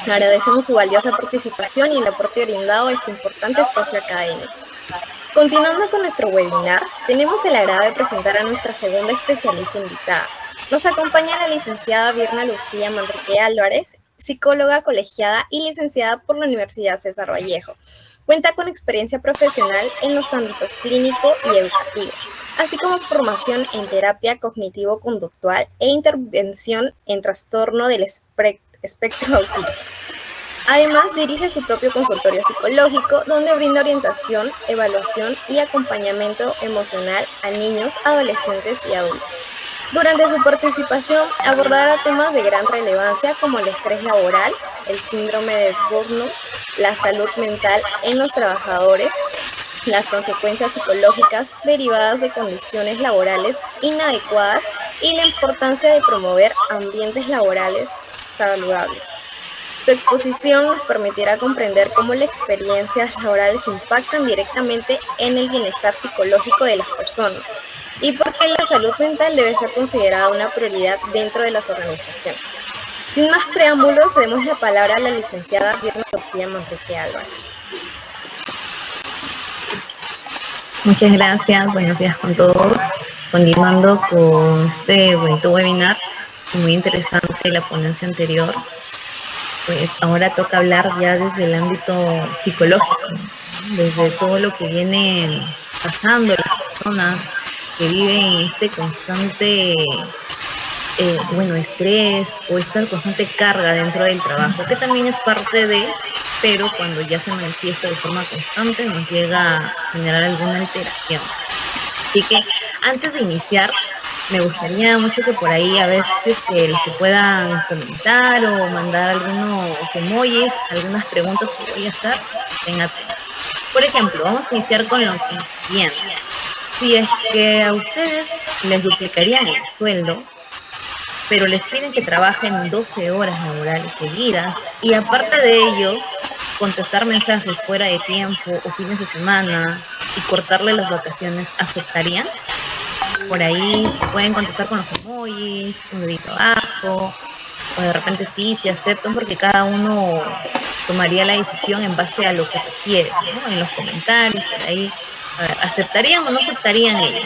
Agradecemos su valiosa participación y el aporte brindado a este importante espacio académico. Continuando con nuestro webinar, tenemos el agrado de presentar a nuestra segunda especialista invitada. Nos acompaña la licenciada Virna Lucía Manrique Álvarez, psicóloga colegiada y licenciada por la Universidad César Vallejo. Cuenta con experiencia profesional en los ámbitos clínico y educativo, así como formación en terapia cognitivo-conductual e intervención en trastorno del espectro autista. Además, dirige su propio consultorio psicológico, donde brinda orientación, evaluación y acompañamiento emocional a niños, adolescentes y adultos. Durante su participación, abordará temas de gran relevancia como el estrés laboral, el síndrome de Burnout, la salud mental en los trabajadores, las consecuencias psicológicas derivadas de condiciones laborales inadecuadas y la importancia de promover ambientes laborales saludables. Su exposición nos permitirá comprender cómo las experiencias laborales impactan directamente en el bienestar psicológico de las personas y por qué la salud mental debe ser considerada una prioridad dentro de las organizaciones. Sin más preámbulos, cedemos la palabra a la licenciada Virna Lucía Manrique Álvarez. Muchas gracias, buenos días con todos. Continuando con este bonito webinar, muy interesante la ponencia anterior. Pues ahora toca hablar ya desde el ámbito psicológico, ¿no? Desde todo lo que viene pasando las personas que viven este constante estrés o esta constante carga dentro del trabajo, que también es parte de, pero cuando ya se manifiesta de forma constante nos llega a generar alguna alteración. Así que antes de iniciar, me gustaría mucho que por ahí a veces que los que puedan comentar o mandar algunos emojis, algunas preguntas que voy a hacer, estén atentos. Por ejemplo, vamos a iniciar con lo siguiente. Si es que a ustedes les duplicarían el sueldo, pero les piden que trabajen 12 horas laborales seguidas y aparte de ello, contestar mensajes fuera de tiempo o fines de semana y cortarle las vacaciones, ¿aceptarían? Por ahí pueden contestar con los emojis, un dedito abajo, o de repente sí aceptan porque cada uno tomaría la decisión en base a lo que requiere, ¿no? En los comentarios, por ahí. A ver, ¿aceptarían o no aceptarían ellos?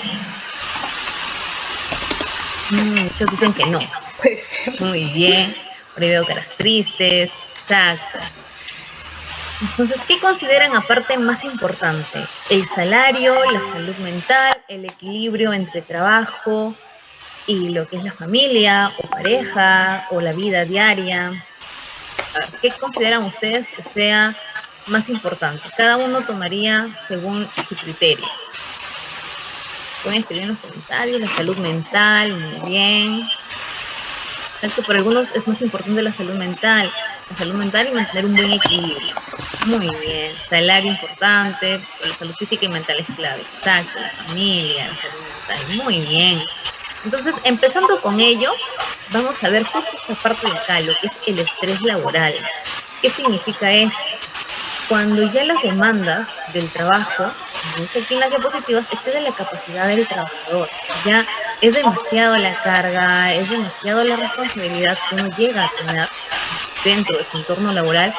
Muchos dicen que no. Puede ser. Muy bien. Por ahí veo caras tristes. Exacto. Entonces, ¿qué consideran aparte más importante? ¿El salario, la salud mental, el equilibrio entre trabajo y lo que es la familia o pareja o la vida diaria? A ver, ¿qué consideran ustedes que sea más importante? Cada uno tomaría según su criterio. Pueden escribir en los comentarios, la salud mental, muy bien. Exacto, para algunos es más importante la salud mental y mantener un buen equilibrio. Muy bien, salario importante, pero la salud física y mental es clave. Exacto, la familia, la salud mental, muy bien. Entonces, empezando con ello, vamos a ver justo esta parte de acá, lo que es el estrés laboral. ¿Qué significa esto? Cuando ya las demandas del trabajo, como dice aquí en las diapositivas, exceden la capacidad del trabajador. Ya es demasiado la carga, es demasiado la responsabilidad que uno llega a tener dentro de su entorno laboral,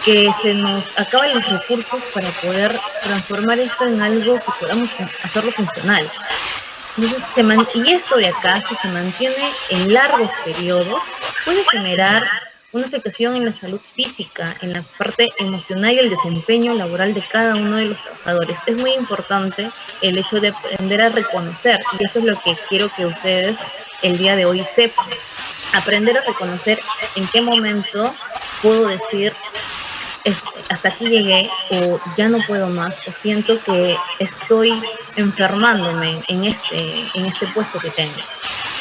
que se nos acaban los recursos para poder transformar esto en algo que podamos hacerlo funcional. Entonces, y esto de acá, si se mantiene en largos periodos, puede generar una afectación en la salud física, en la parte emocional y el desempeño laboral de cada uno de los trabajadores. Es muy importante el hecho de aprender a reconocer, y esto es lo que quiero que ustedes el día de hoy sepan. Aprender a reconocer en qué momento puedo decir hasta aquí llegué, o ya no puedo más, o siento que estoy enfermándome en este puesto que tengo.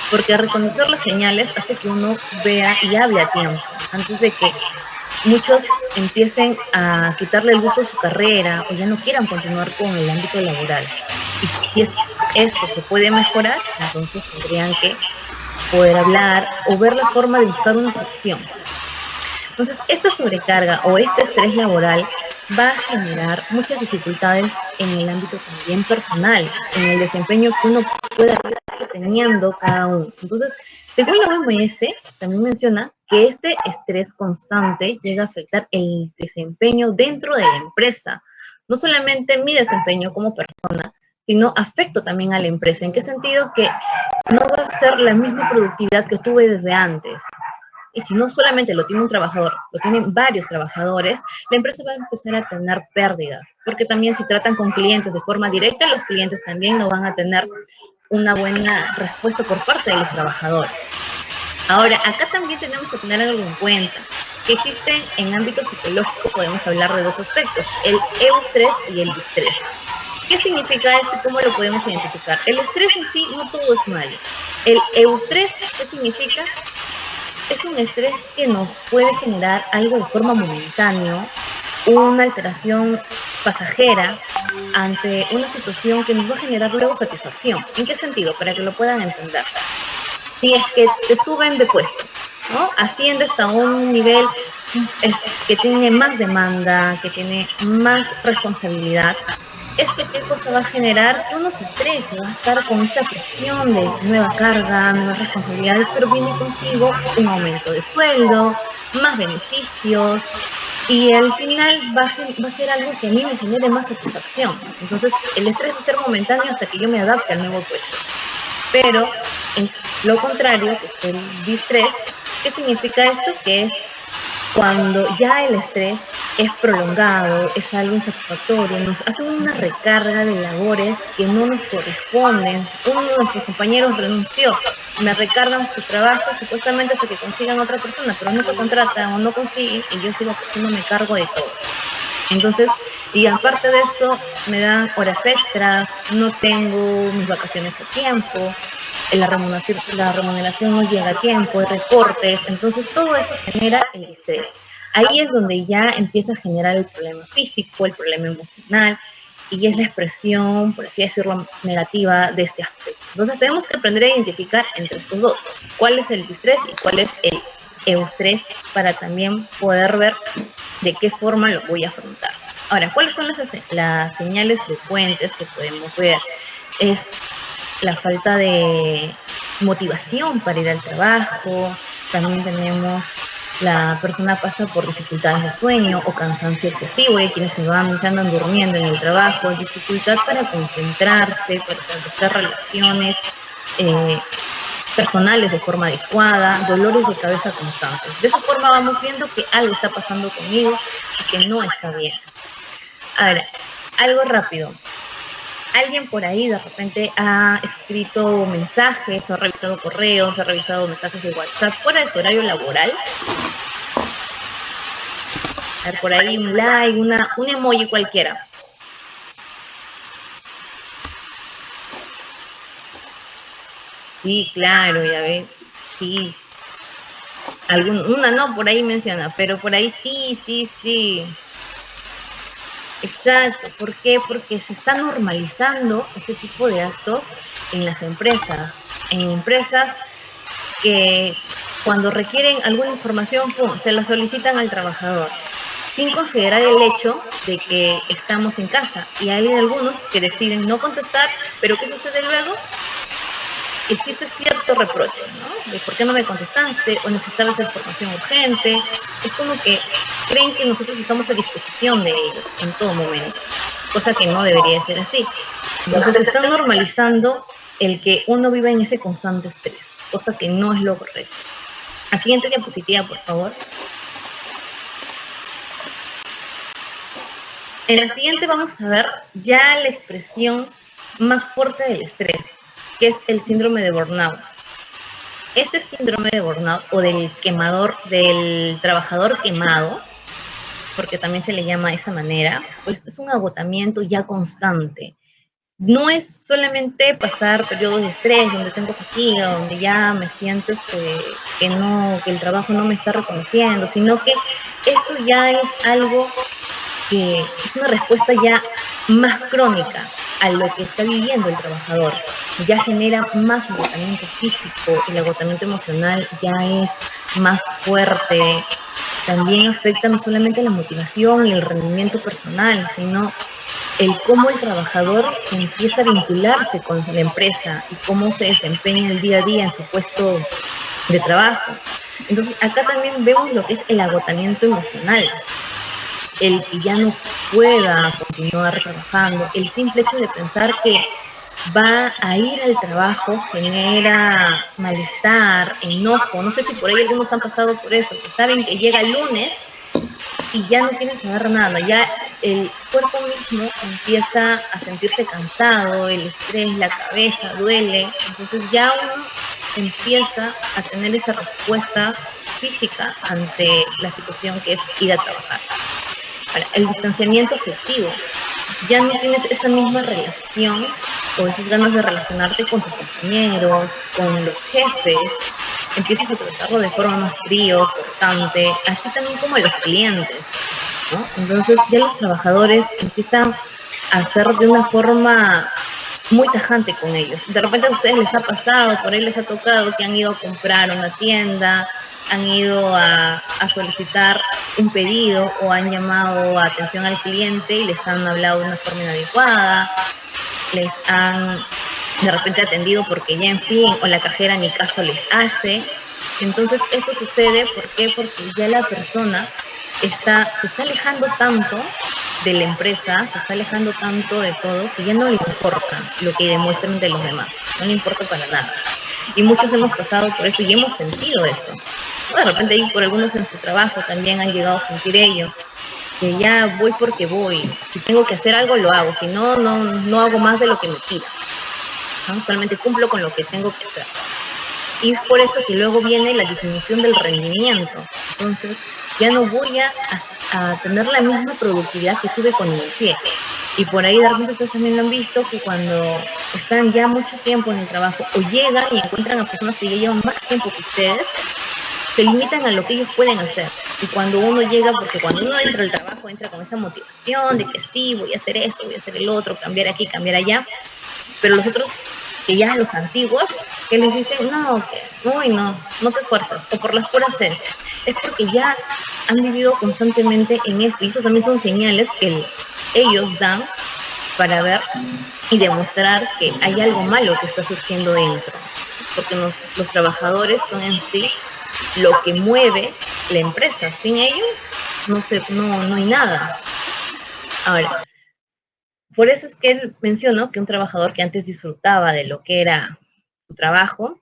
Porque reconocer las señales hace que uno vea y hable a tiempo, antes de que muchos empiecen a quitarle el gusto a su carrera o ya no quieran continuar con el ámbito laboral. Y si esto se puede mejorar, entonces tendrían que poder hablar o ver la forma de buscar una solución. Entonces, esta sobrecarga o este estrés laboral va a generar muchas dificultades en el ámbito también personal, en el desempeño que uno pueda ir teniendo cada uno. Entonces, según la OMS, también menciona que este estrés constante llega a afectar el desempeño dentro de la empresa. No solamente mi desempeño como persona, sino afecto también a la empresa. ¿En qué sentido? Que no va a ser la misma productividad que tuve desde antes. Y si no solamente lo tiene un trabajador, lo tienen varios trabajadores, la empresa va a empezar a tener pérdidas. Porque también si tratan con clientes de forma directa, los clientes también no van a tener una buena respuesta por parte de los trabajadores. Ahora, acá también tenemos que tener algo en cuenta, que existen en ámbito psicológico, podemos hablar de dos aspectos, el eustrés y el distrés. ¿Qué significa esto y cómo lo podemos identificar? El estrés en sí no todo es malo. El eustrés, ¿qué significa? Es un estrés que nos puede generar algo de forma momentánea, una alteración pasajera ante una situación que nos va a generar luego satisfacción. ¿En qué sentido? Para que lo puedan entender. Si es que te suben de puesto, ¿no? Asciendes a un nivel que tiene más demanda, que tiene más responsabilidad, ¿esto qué cosa va a generar? Que uno se estrese, va a estar con esta presión de nueva carga, nuevas responsabilidades, pero viene consigo un aumento de sueldo, más beneficios, y al final va a ser algo que a mí me genere más satisfacción. Entonces, el estrés va a ser momentáneo hasta que yo me adapte al nuevo puesto. Pero, en lo contrario, que es el distrés, ¿qué significa esto? Que es cuando ya el estrés es prolongado, es algo insatisfactorio, nos hacen una recarga de labores que no nos corresponden. Uno de nuestros compañeros renunció, me recargan su trabajo supuestamente hasta que consigan otra persona, pero nunca contratan o no consiguen y yo sigo haciéndome cargo de todo. Entonces, y aparte de eso, me dan horas extras, no tengo mis vacaciones a tiempo, la remuneración no llega a tiempo, hay recortes, entonces todo eso genera el estrés. Ahí es donde ya empieza a generar el problema físico, el problema emocional, y es la expresión, por así decirlo, negativa de este aspecto. Entonces tenemos que aprender a identificar entre estos dos, cuál es el distrés y cuál es el eustrés, para también poder ver de qué forma lo voy a afrontar. Ahora, ¿cuáles son las señales frecuentes que podemos ver? Es la falta de motivación para ir al trabajo, también tenemos la persona pasa por dificultades de sueño o cansancio excesivo, y quienes se andan durmiendo en el trabajo, dificultad para concentrarse, para establecer relaciones personales de forma adecuada, dolores de cabeza constantes. De esa forma vamos viendo que algo está pasando conmigo y que no está bien. Ahora, algo rápido. Alguien por ahí de repente ha escrito mensajes, o ha revisado correos, ha revisado mensajes de WhatsApp fuera de su horario laboral. A ver, por ahí un like, un emoji cualquiera. Sí, claro, ya ves. Sí. Una no, por ahí menciona, pero por ahí sí. Exacto. ¿Por qué? Porque se está normalizando este tipo de actos en las empresas. En empresas que cuando requieren alguna información, ¡pum!, se la solicitan al trabajador, sin considerar el hecho de que estamos en casa. Y hay algunos que deciden no contestar, pero ¿qué sucede luego? existe cierto reproche, ¿no? De por qué no me contestaste o necesitabas información urgente. Es como que creen que nosotros estamos a disposición de ellos en todo momento, cosa que no debería ser así. Entonces están normalizando el que uno viva en ese constante estrés, cosa que no es lo correcto. La siguiente diapositiva, por favor. En la siguiente vamos a ver ya la expresión más fuerte del estrés, que es el síndrome de burnout. Este síndrome de burnout o del quemador, del trabajador quemado, porque también se le llama de esa manera, pues es un agotamiento ya constante. No es solamente pasar periodos de estrés donde tengo fatiga, donde ya me siento que el trabajo no me está reconociendo, sino que esto ya es algo que es una respuesta ya más crónica a lo que está viviendo el trabajador. Ya genera más agotamiento físico, el agotamiento emocional ya es más fuerte. También afecta no solamente la motivación y el rendimiento personal, sino el cómo el trabajador empieza a vincularse con la empresa y cómo se desempeña el día a día en su puesto de trabajo. Entonces, acá también vemos lo que es el agotamiento emocional, el que ya no pueda continuar trabajando, el simple hecho de pensar que va a ir al trabajo genera malestar, enojo. No sé si por ahí algunos han pasado por eso, que saben que llega el lunes y ya no quieren saber nada, ya el cuerpo mismo empieza a sentirse cansado, el estrés, la cabeza duele, entonces ya uno empieza a tener esa respuesta física ante la situación que es ir a trabajar. Ahora, el distanciamiento afectivo, ya no tienes esa misma relación o esas ganas de relacionarte con tus compañeros, con los jefes, empiezas a tratarlo de forma más frío, cortante, así también como a los clientes, ¿no? Entonces ya los trabajadores empiezan a hacer de una forma muy tajante con ellos. De repente a ustedes les ha pasado, por ahí les ha tocado que han ido a comprar a una tienda, han ido a solicitar un pedido o han llamado a atención al cliente y les han hablado de una forma inadecuada, les han de repente atendido porque ya en fin, o la cajera ni caso les hace. Entonces esto sucede, ¿por qué? Porque ya la persona se está alejando tanto de la empresa, se está alejando tanto de todo, que ya no le importa lo que demuestren de los demás, no le importa para nada. Y muchos hemos pasado por eso y hemos sentido eso. De repente ahí por algunos en su trabajo también han llegado a sentir ello, que ya voy porque voy, si tengo que hacer algo lo hago, si no, no hago más de lo que me pida, ¿no? Solamente cumplo con lo que tengo que hacer. Y es por eso que luego viene la disminución del rendimiento. Entonces ya no voy a tener la misma productividad que tuve cuando inicié. Y por ahí de repente ustedes también lo han visto, que cuando están ya mucho tiempo en el trabajo o llegan y encuentran a personas que ya llevan más tiempo que ustedes, se limitan a lo que ellos pueden hacer. Y cuando uno llega, porque cuando uno entra al trabajo, entra con esa motivación de que sí, voy a hacer esto, voy a hacer el otro, cambiar aquí, cambiar allá. Pero los otros, que ya los antiguos, que les dicen, no, uy, no te esfuerzas, o por las puras es porque ya han vivido constantemente en esto, y eso también son señales que ellos dan para ver y demostrar que hay algo malo que está surgiendo dentro, porque los trabajadores son en sí lo que mueve la empresa. Sin ellos no hay nada. Ahora, por eso es que él mencionó que un trabajador que antes disfrutaba de lo que era su trabajo,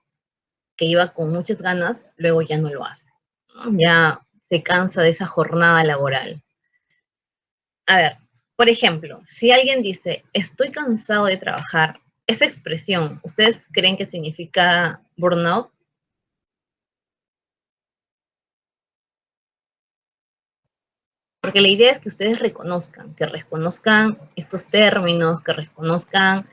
que iba con muchas ganas, luego ya no lo hace, ¿no? Ya se cansa de esa jornada laboral. A ver, por ejemplo, si alguien dice, estoy cansado de trabajar, esa expresión, ¿ustedes creen que significa burnout? Porque la idea es que ustedes reconozcan estos términos, que reconozcan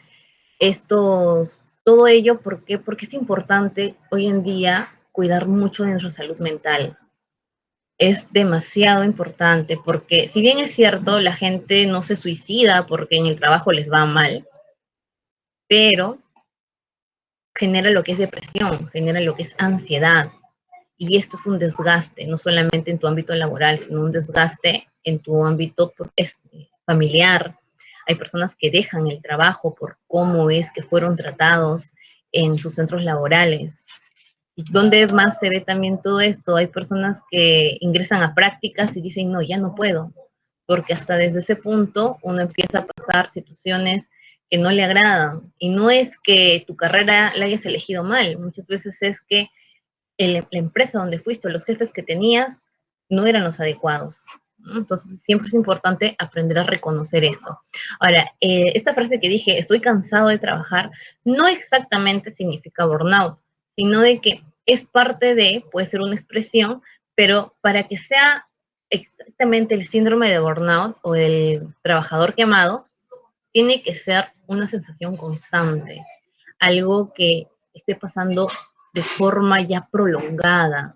todo ello. ¿Por qué? Porque es importante hoy en día cuidar mucho de nuestra salud mental. Es demasiado importante porque si bien es cierto, la gente no se suicida porque en el trabajo les va mal, pero genera lo que es depresión, genera lo que es ansiedad. Y esto es un desgaste, no solamente en tu ámbito laboral, sino un desgaste en tu ámbito familiar. Hay personas que dejan el trabajo por cómo es que fueron tratados en sus centros laborales. ¿Y dónde más se ve también todo esto? Hay personas que ingresan a prácticas y dicen, no, ya no puedo, porque hasta desde ese punto uno empieza a pasar situaciones que no le agradan. Y no es que tu carrera la hayas elegido mal, muchas veces es que la empresa donde fuiste, los jefes que tenías, no eran los adecuados. Entonces, siempre es importante aprender a reconocer esto. Ahora, esta frase que dije, estoy cansado de trabajar, no exactamente significa burnout, sino de que es parte de, puede ser una expresión, pero para que sea exactamente el síndrome de burnout o el trabajador quemado, tiene que ser una sensación constante, algo que esté pasando de forma ya prolongada,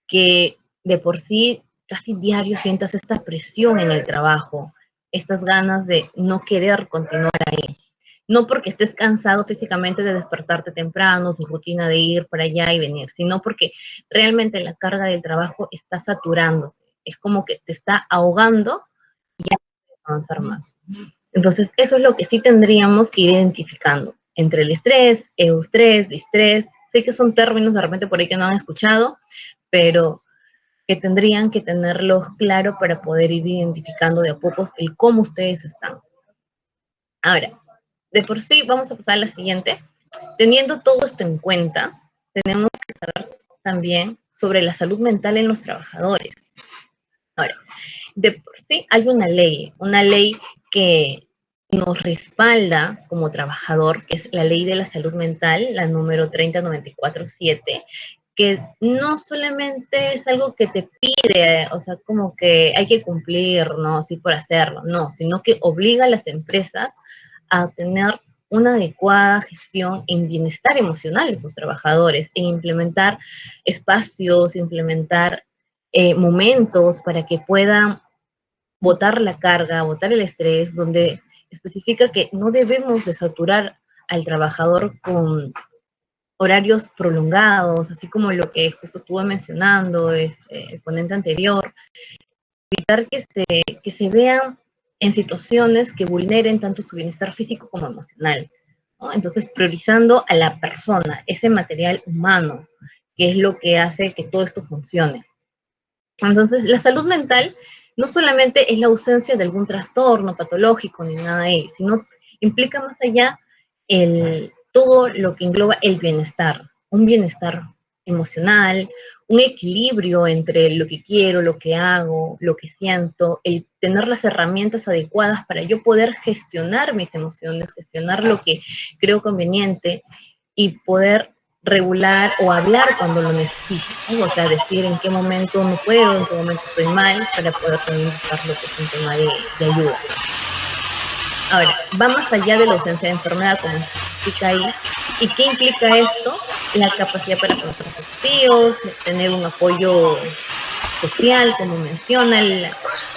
que de por sí casi diario sientas esta presión en el trabajo, estas ganas de no querer continuar ahí. No porque estés cansado físicamente de despertarte temprano, tu rutina de ir para allá y venir, sino porque realmente la carga del trabajo está saturando. Es como que te está ahogando y ya no puedes avanzar más. Entonces, eso es lo que sí tendríamos que ir identificando entre el estrés, eustrés, distrés. Sé que son términos de repente por ahí que no han escuchado, pero que tendrían que tenerlos claro para poder ir identificando de a pocos el cómo ustedes están. Ahora, de por sí, vamos a pasar a la siguiente. Teniendo todo esto en cuenta, tenemos que saber también sobre la salud mental en los trabajadores. Ahora, de por sí hay una ley que nos respalda como trabajador, que es la Ley de la Salud Mental, la número 30947, que no solamente es algo que te pide, o sea, como que hay que cumplir, ¿no? Así por hacerlo, no, sino que obliga a las empresas a tener una adecuada gestión en bienestar emocional de sus trabajadores, en implementar espacios, implementar momentos para que puedan botar la carga, botar el estrés, donde especifica que no debemos de saturar al trabajador con horarios prolongados, así como lo que justo estuve mencionando el ponente anterior, evitar que se vean en situaciones que vulneren tanto su bienestar físico como emocional, ¿no? Entonces, priorizando a la persona, ese material humano, que es lo que hace que todo esto funcione. Entonces, la salud mental no solamente es la ausencia de algún trastorno patológico ni nada de ello, sino implica más allá todo lo que engloba el bienestar, un bienestar emocional, un equilibrio entre lo que quiero, lo que hago, lo que siento, el tener las herramientas adecuadas para yo poder gestionar mis emociones, gestionar lo que creo conveniente y poder regular o hablar cuando lo necesito, ¿no? O sea, decir en qué momento no puedo, en qué momento estoy mal, para poder también buscar lo que es un tema de ayuda. Ahora, va más allá de la ausencia de enfermedad, como explica ahí. ¿Y qué implica esto? La capacidad para afrontar desafíos, tener un apoyo social, como menciona.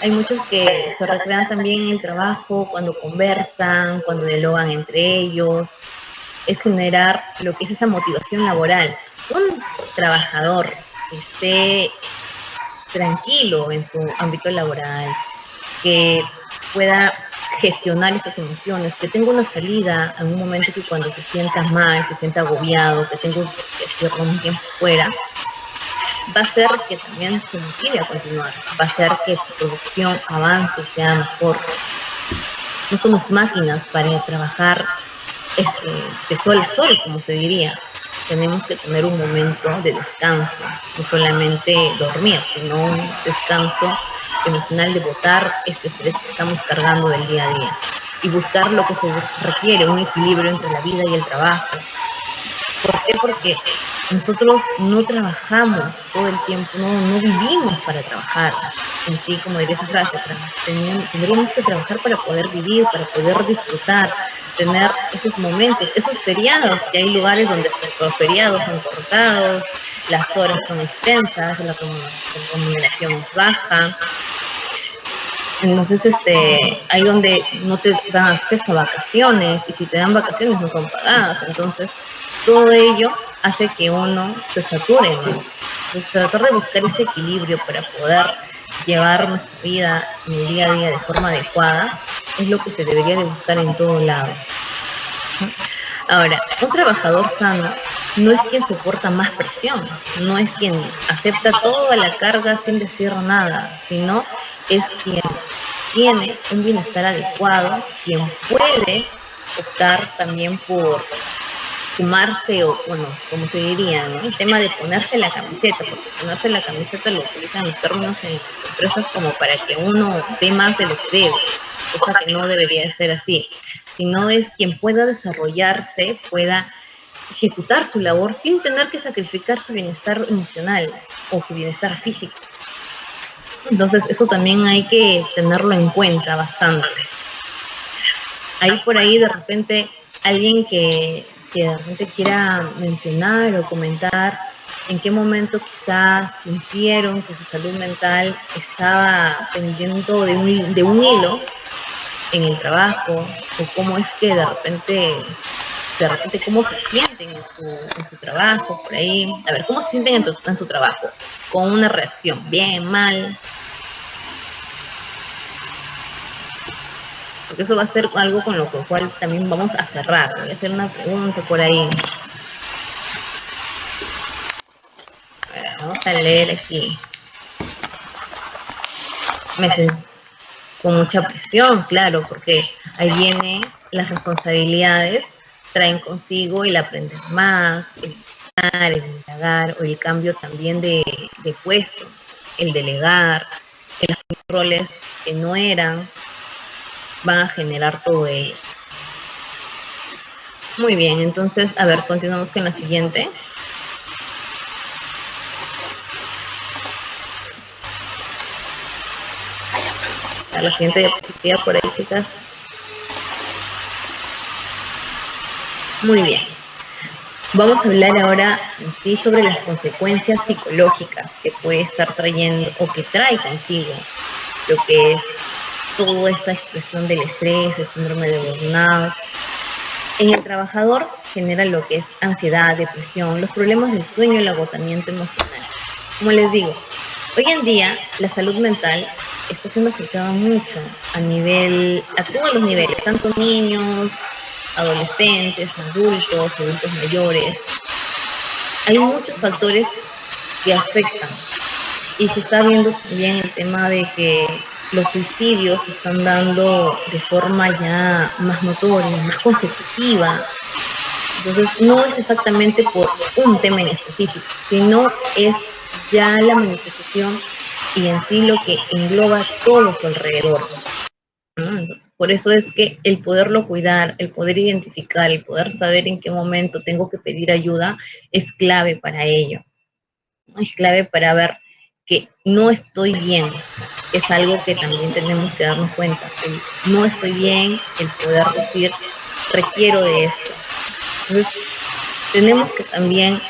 Hay muchos que se recrean también en el trabajo, cuando conversan, cuando dialogan entre ellos. Es generar lo que es esa motivación laboral. Un trabajador que esté tranquilo en su ámbito laboral, que pueda gestionar esas emociones, que tenga una salida en un momento que cuando se sienta mal, se sienta agobiado, que tenga que estar un tiempo fuera, va a hacer que también se motive a continuar, va a hacer que su producción avance, sea mejor. No somos máquinas para trabajar de sol a sol, como se diría. Tenemos que tener un momento de descanso, no solamente dormir, sino un descanso emocional de botar este estrés que estamos cargando del día a día y buscar lo que se requiere, un equilibrio entre la vida y el trabajo. ¿Por qué? Porque nosotros no trabajamos todo el tiempo, no vivimos para trabajar. En sí, como diría esa frase, tendríamos que trabajar para poder vivir, para poder disfrutar, tener esos momentos, esos feriados, que hay lugares donde los feriados son cortados, las horas son extensas, la remuneración es baja. Entonces, hay donde no te dan acceso a vacaciones, y si te dan vacaciones no son pagadas. Entonces, todo ello hace que uno se sature más. Entonces, tratar de buscar ese equilibrio para poder llevar nuestra vida en el día a día de forma adecuada es lo que se debería de buscar en todo lado. Ahora, un trabajador sano no es quien soporta más presión, no es quien acepta toda la carga sin decir nada, sino es quien tiene un bienestar adecuado, quien puede optar también por sumarse o, bueno, como se diría, ¿no? El tema de ponerse la camiseta, porque ponerse la camiseta lo utilizan los términos en empresas como para que uno dé más de lo que debe, cosa que no debería ser así, sino es quien pueda desarrollarse, pueda ejecutar su labor sin tener que sacrificar su bienestar emocional o su bienestar físico. Entonces eso también hay que tenerlo en cuenta bastante. Hay por ahí de repente alguien que de repente quiera mencionar o comentar en qué momento quizás sintieron que su salud mental estaba pendiendo de un hilo en el trabajo, o cómo es que de repente cómo se sienten en su trabajo, por ahí. A ver, ¿cómo se sienten en su trabajo? Con una reacción, bien, mal. Porque eso va a ser algo con lo cual también vamos a cerrar. Voy a hacer una pregunta por ahí. A ver, vamos a leer aquí. Me sentí con mucha presión, claro, porque ahí vienen las responsabilidades, traen consigo el aprender más, el indagar, o el cambio también de puesto, el delegar, el asumir roles que no eran, van a generar todo ello. Muy bien, entonces, a ver, continuamos con la siguiente. A la siguiente diapositiva por ahí, chicas. Muy bien. Vamos a hablar ahora sí sobre las consecuencias psicológicas que puede estar trayendo o que trae consigo lo que es toda esta expresión del estrés, el síndrome de burnout. En el trabajador genera lo que es ansiedad, depresión, los problemas del sueño, el agotamiento emocional. Como les digo, hoy en día la salud mental está siendo afectada mucho a todos los niveles, tanto niños, adolescentes, adultos mayores. Hay muchos factores que afectan y se está viendo también el tema de que los suicidios se están dando de forma ya más notoria, más consecutiva. Entonces no es exactamente por un tema en específico, sino es ya la manifestación y en sí lo que engloba todo su alrededor. Entonces, por eso es que el poderlo cuidar, el poder identificar, el poder saber en qué momento tengo que pedir ayuda, es clave para ello. Es clave para ver que no estoy bien. Es algo que también tenemos que darnos cuenta. El no estoy bien, el poder decir, requiero de esto. Entonces, tenemos que también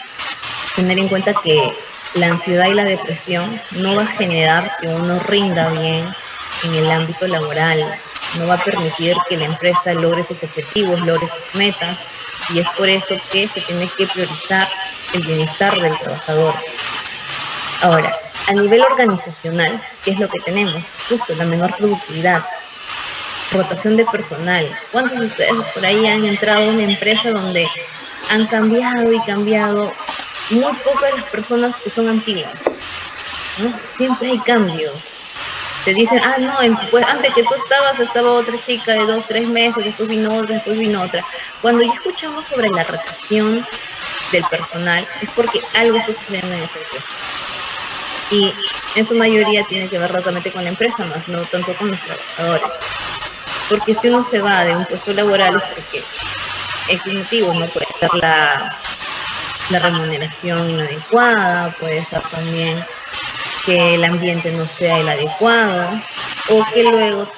tener en cuenta que la ansiedad y la depresión no va a generar que uno rinda bien en el ámbito laboral, no va a permitir que la empresa logre sus objetivos, logre sus metas, y es por eso que se tiene que priorizar el bienestar del trabajador. Ahora, a nivel organizacional, ¿qué es lo que tenemos? Justo la menor productividad, rotación de personal. ¿Cuántos de ustedes por ahí han entrado a una empresa donde han cambiado y cambiado? Muy pocas las personas que son antiguas, ¿no? Siempre hay cambios. Te dicen, no, pues antes que tú estaba otra chica de 2, 3 meses, después vino otra. Cuando ya escuchamos sobre la rotación del personal, es porque algo está sucediendo en esa empresa. Y en su mayoría tiene que ver directamente con la empresa, más no tanto con los trabajadores. Porque si uno se va de un puesto laboral es porque X motivos, no puede ser la remuneración inadecuada, puede ser también que el ambiente no sea el adecuado o que luego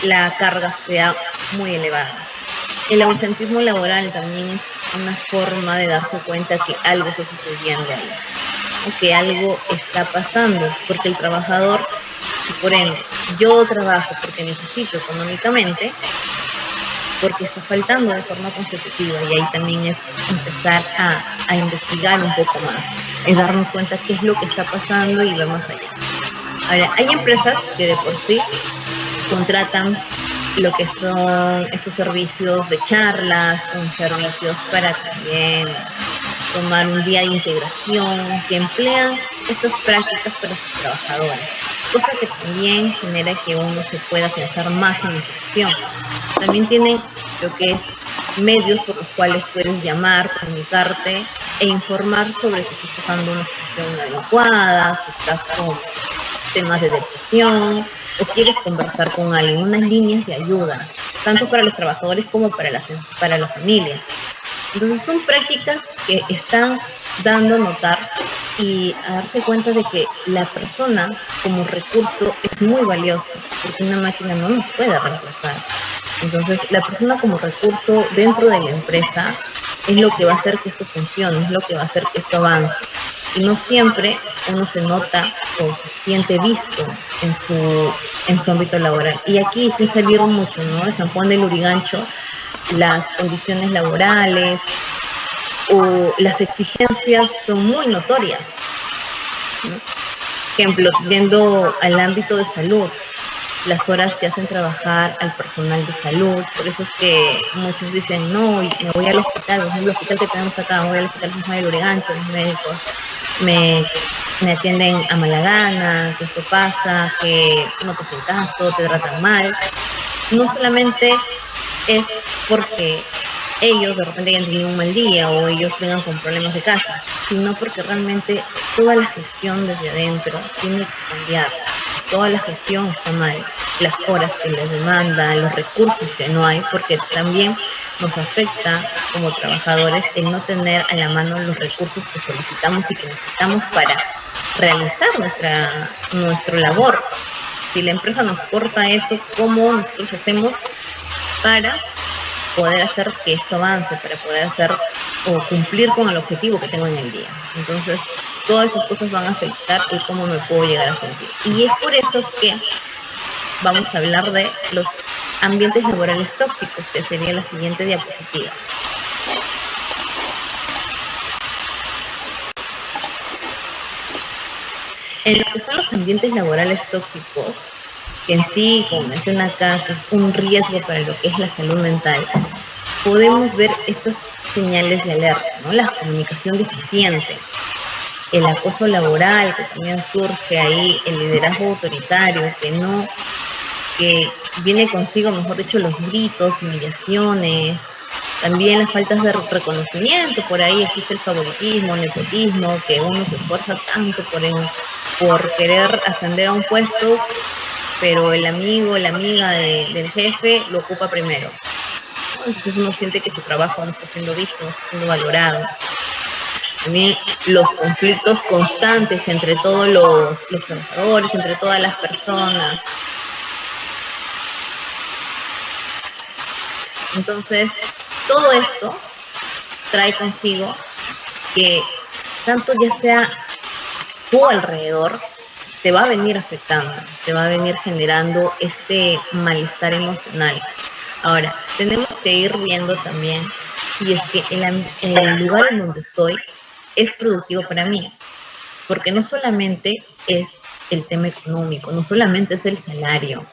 la carga sea muy elevada. El ausentismo laboral también es una forma de darse cuenta que algo está sucediendo ahí, o que algo está pasando, porque el trabajador, y por ende, yo trabajo porque necesito económicamente, porque está faltando de forma consecutiva, y ahí también es empezar a investigar un poco más, es darnos cuenta qué es lo que está pasando y ver más allá. Ahora, hay empresas que de por sí contratan lo que son estos servicios de charlas, son servicios para también tomar un día de integración, que emplean estas prácticas para sus trabajadores, cosa que también genera que uno se pueda pensar más en la institución. También tienen lo que es medios por los cuales puedes llamar, comunicarte e informar sobre si estás pasando una situación inadecuada, si estás con temas de depresión o quieres conversar con alguien, unas líneas de ayuda, tanto para los trabajadores como para la familia. Entonces son prácticas que están dando a notar y a darse cuenta de que la persona como recurso es muy valiosa, porque una máquina no nos puede reemplazar. Entonces la persona como recurso dentro de la empresa es lo que va a hacer que esto funcione, es lo que va a hacer que esto avance. Y no siempre uno se nota o se siente visto en su ámbito laboral. Y aquí sí salieron mucho, ¿no? De San Juan del Lurigancho, las condiciones laborales o las exigencias son muy notorias, ¿no? Ejemplo, yendo al ámbito de salud, las horas que hacen trabajar al personal de salud, por eso es que muchos dicen, no, me voy al hospital, por ejemplo, el hospital que tenemos acá, me voy al hospital San Juan del Lurigancho, los médicos me atienden a mala gana, que esto pasa, que no te hacen caso, te tratan mal. No solamente es porque ellos de repente hayan tenido un mal día o ellos vengan con problemas de casa, sino porque realmente toda la gestión desde adentro tiene que cambiar. Toda la gestión está mal, las horas que les demandan, los recursos que no hay, porque también nos afecta como trabajadores el no tener a la mano los recursos que solicitamos y que necesitamos para realizar nuestra labor. Si la empresa nos corta eso, ¿cómo nosotros hacemos para poder hacer que esto avance, para poder hacer o cumplir con el objetivo que tengo en el día? Entonces, todas esas cosas van a afectar el cómo me puedo llegar a sentir. Y es por eso que vamos a hablar de los ambientes laborales tóxicos, que sería la siguiente diapositiva. En lo que son los ambientes laborales tóxicos, que en sí, como menciona acá, que es un riesgo para lo que es la salud mental, podemos ver estas señales de alerta, ¿no? La comunicación deficiente, el acoso laboral, que también surge ahí, el liderazgo autoritario, que viene consigo, mejor dicho, los gritos, humillaciones, también las faltas de reconocimiento, por ahí existe el favoritismo, el nepotismo, que uno se esfuerza tanto por querer ascender a un puesto, pero el amigo, la amiga del jefe lo ocupa primero. Entonces uno siente que su trabajo no está siendo visto, no está siendo valorado. También los conflictos constantes entre todos los trabajadores, entre todas las personas. Entonces, todo esto trae consigo que tanto ya sea tu alrededor, te va a venir afectando, te va a venir generando este malestar emocional. Ahora, tenemos que ir viendo también si es que el lugar en donde estoy es productivo para mí, porque no solamente es el tema económico, no solamente es el salario,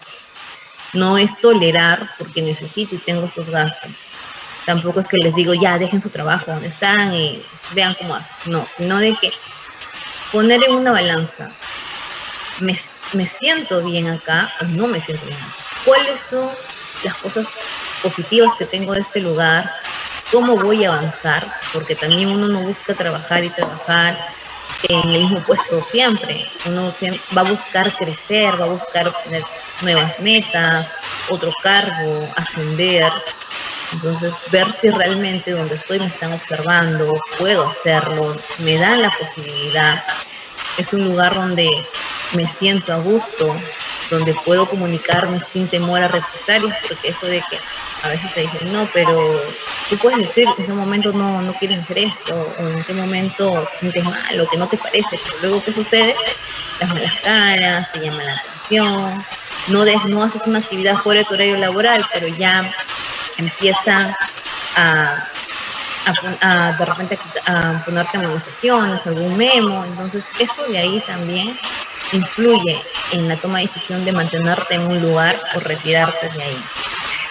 no es tolerar porque necesito y tengo estos gastos. Tampoco es que les digo, ya, dejen su trabajo donde están y vean cómo hacen. No, sino de que poner en una balanza, ¿me siento bien acá o no me siento bien acá? ¿Cuáles son las cosas positivas que tengo de este lugar? ¿Cómo voy a avanzar? Porque también uno no busca trabajar y trabajar en el mismo puesto siempre. Uno va a buscar crecer, va a buscar obtener nuevas metas, otro cargo, ascender. Entonces, ver si realmente donde estoy me están observando, puedo hacerlo, me dan la posibilidad. Es un lugar donde me siento a gusto, donde puedo comunicarme sin temor a represalias, porque eso de que a veces se dice, no, pero tú puedes decir en qué momento no quieres hacer esto, o en qué momento te sientes mal, o que no te parece, pero luego ¿qué sucede? Las malas caras, te llaman la atención, no haces una actividad fuera de tu horario laboral, pero ya empiezan de repente a ponerte amonestaciones, algún memo. Entonces eso de ahí también influye en la toma de decisión de mantenerte en un lugar o retirarte de ahí.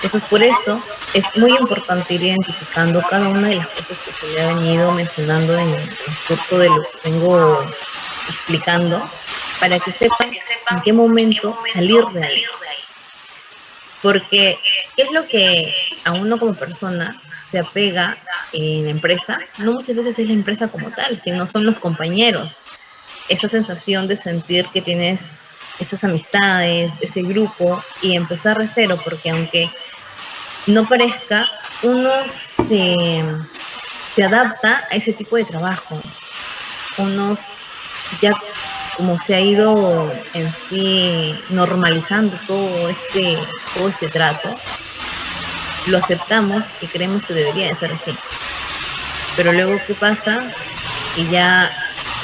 Entonces, por eso es muy importante ir identificando cada una de las cosas que se le ha venido mencionando en el curso de lo que vengo explicando, para que sepan en qué momento salir de ahí. Porque, ¿qué es lo que a uno como persona se apega en la empresa? No muchas veces es la empresa como tal, sino son los compañeros. Esa sensación de sentir que tienes esas amistades, ese grupo, y empezar de cero, porque aunque no parezca, uno se adapta a ese tipo de trabajo. Unos ya como se ha ido en sí normalizando todo este trato, lo aceptamos y creemos que debería de ser así. Pero luego, ¿qué pasa? Y ya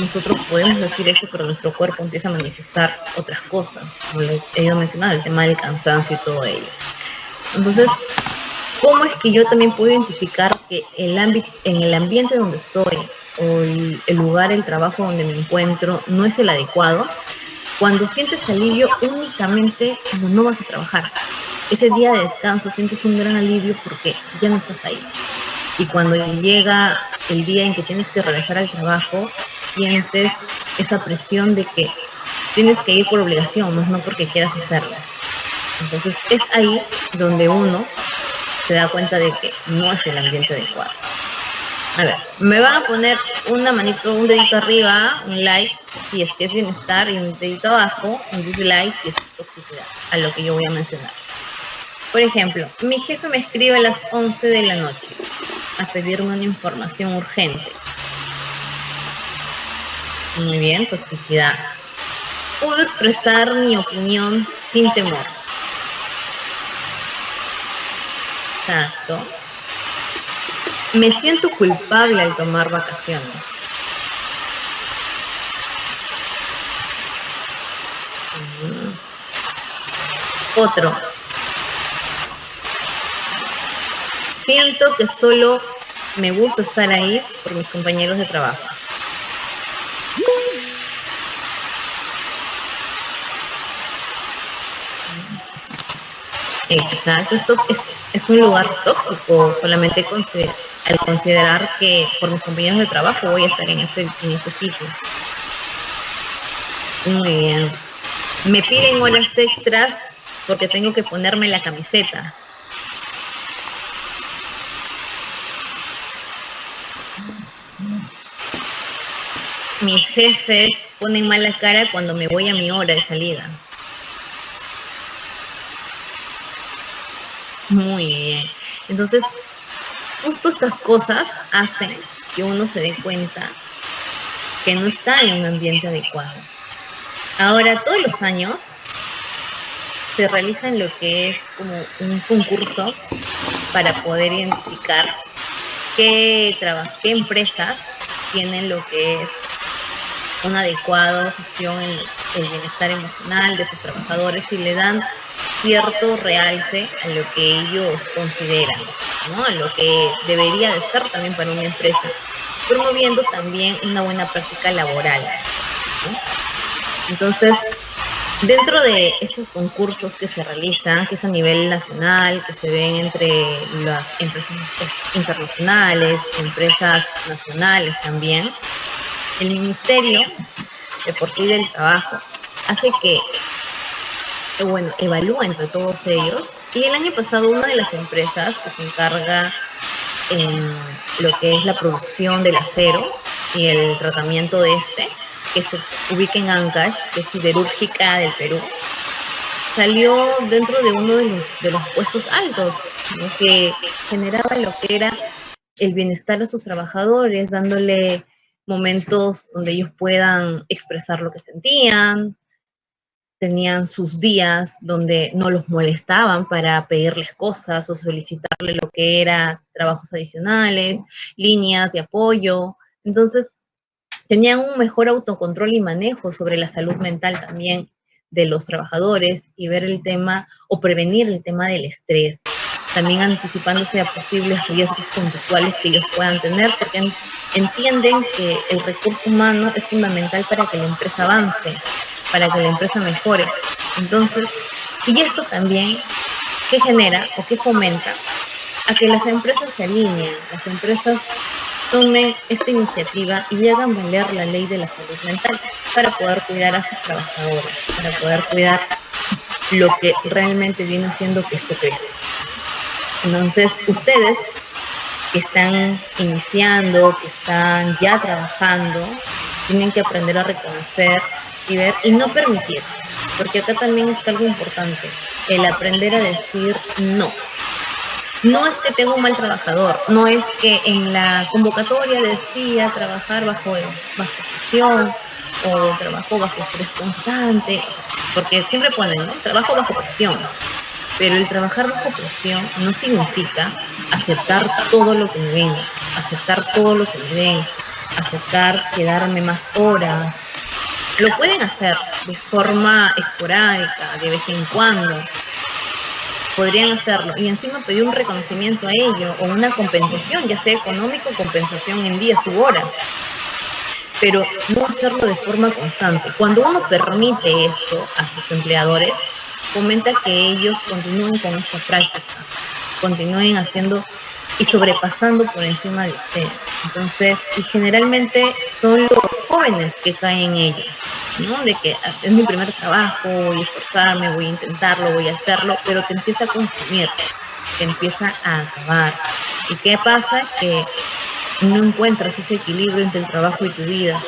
nosotros podemos decir eso, pero nuestro cuerpo empieza a manifestar otras cosas, como les he ido mencionando, el tema del cansancio y todo ello. Entonces, ¿cómo es que yo también puedo identificar que en el ambiente donde estoy o el lugar, el trabajo donde me encuentro no es el adecuado? Cuando sientes alivio únicamente cuando no vas a trabajar. Ese día de descanso sientes un gran alivio porque ya no estás ahí. Y cuando llega el día en que tienes que regresar al trabajo, sientes esa presión de que tienes que ir por obligación, más no porque quieras hacerlo. Entonces es ahí donde uno se da cuenta de que no es el ambiente adecuado. A ver, me van a poner una manito, un dedito arriba, un like, si es que es bienestar, y un dedito abajo, un dislike, si es toxicidad, a lo que yo voy a mencionar. Por ejemplo, mi jefe me escribe a las 11 de la noche a pedirme una información urgente. Muy bien, toxicidad. Puedo expresar mi opinión sin temor. Exacto. Me siento culpable al tomar vacaciones. Otro. Siento que solo me gusta estar ahí por mis compañeros de trabajo. Exacto, esto es un lugar tóxico, solamente al considerar que por mis compañeros de trabajo voy a estar en ese sitio. Muy bien. Me piden horas extras porque tengo que ponerme la camiseta. Mis jefes ponen mala cara cuando me voy a mi hora de salida. Muy bien. Entonces, justo estas cosas hacen que uno se dé cuenta que no está en un ambiente adecuado. Ahora, todos los años se realizan lo que es como un concurso para poder identificar qué empresas tienen lo que es una adecuada gestión en el bienestar emocional de sus trabajadores y le dan cierto realce a lo que ellos consideran, ¿no? A lo que debería de ser también para una empresa, promoviendo también una buena práctica laboral, ¿no? Entonces, dentro de estos concursos que se realizan, que es a nivel nacional, que se ven entre las empresas internacionales, empresas nacionales también, el Ministerio de por sí del Trabajo hace que, evalúa entre todos ellos. Y el año pasado una de las empresas que se encarga en lo que es la producción del acero y el tratamiento de que se ubica en Ancash, que es siderúrgica del Perú, salió dentro de uno de los puestos altos, ¿no? Que generaba lo que era el bienestar de sus trabajadores, dándole momentos donde ellos puedan expresar lo que sentían, tenían sus días donde no los molestaban para pedirles cosas o solicitarle lo que era trabajos adicionales, líneas de apoyo. Entonces, tenían un mejor autocontrol y manejo sobre la salud mental también de los trabajadores y ver el tema o prevenir el tema del estrés, también anticipándose a posibles riesgos conductuales que ellos puedan tener, porque entienden que el recurso humano es fundamental para que la empresa avance, para que la empresa mejore. Entonces, y esto también ¿qué genera o qué fomenta? A que las empresas se alineen, las empresas tomen esta iniciativa y hagan valer la ley de la salud mental para poder cuidar a sus trabajadores, para poder cuidar lo que realmente viene siendo que esto crezca. Entonces, ustedes que están iniciando, que están ya trabajando, tienen que aprender a reconocer y ver y no permitir, porque acá también está algo importante, el aprender a decir no. No es que tenga un mal trabajador, no es que en la convocatoria decía trabajar bajo presión o trabajo bajo estrés constante, porque siempre ponen, ¿no? Trabajo bajo presión, pero el trabajar bajo presión no significa aceptar todo lo que me venga, aceptar todo lo que me den, aceptar quedarme más horas. Lo pueden hacer de forma esporádica, de vez en cuando, podrían hacerlo y encima pedir un reconocimiento a ello o una compensación, ya sea económico o compensación en días u horas, pero no hacerlo de forma constante. Cuando uno permite esto a sus empleadores, fomenta que ellos continúen con esta práctica, continúen haciendo y sobrepasando por encima de ustedes. Entonces, y generalmente son los jóvenes que caen en ello, ¿no? De que es mi primer trabajo, voy a esforzarme, voy a intentarlo, voy a hacerlo, pero te empieza a consumir, te empieza a acabar. ¿Y qué pasa? Que no encuentras ese equilibrio entre el trabajo y tu vida.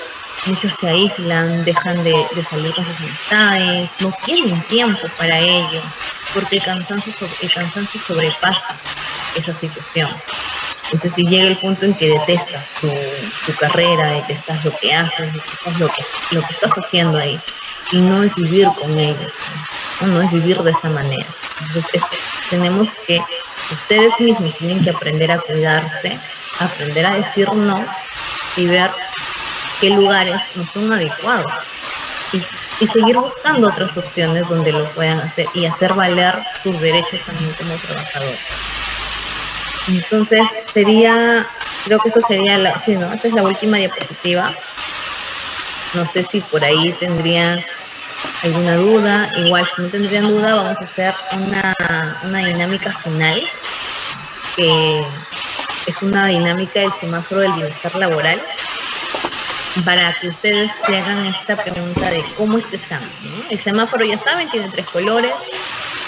Muchos se aíslan, dejan de salir con sus amistades, no tienen tiempo para ello, porque el cansancio sobrepasa esa situación. Entonces, si llega el punto en que detestas tu carrera, detestas lo que haces, detestas lo que estás haciendo ahí, y no es vivir con ellos, no es vivir de esa manera. Entonces, tenemos que, ustedes mismos tienen que aprender a cuidarse, aprender a decir no y ver qué lugares no son adecuados y seguir buscando otras opciones donde lo puedan hacer y hacer valer sus derechos también como trabajadores. Entonces, creo que eso sería sí, ¿no? Esta es la última diapositiva. No sé si por ahí tendrían alguna duda. Igual, si no tendrían duda, vamos a hacer una dinámica final, que es una dinámica del semáforo del bienestar laboral, para que ustedes se hagan esta pregunta de cómo es que están, ¿no? El semáforo, ya saben, tiene 3 colores.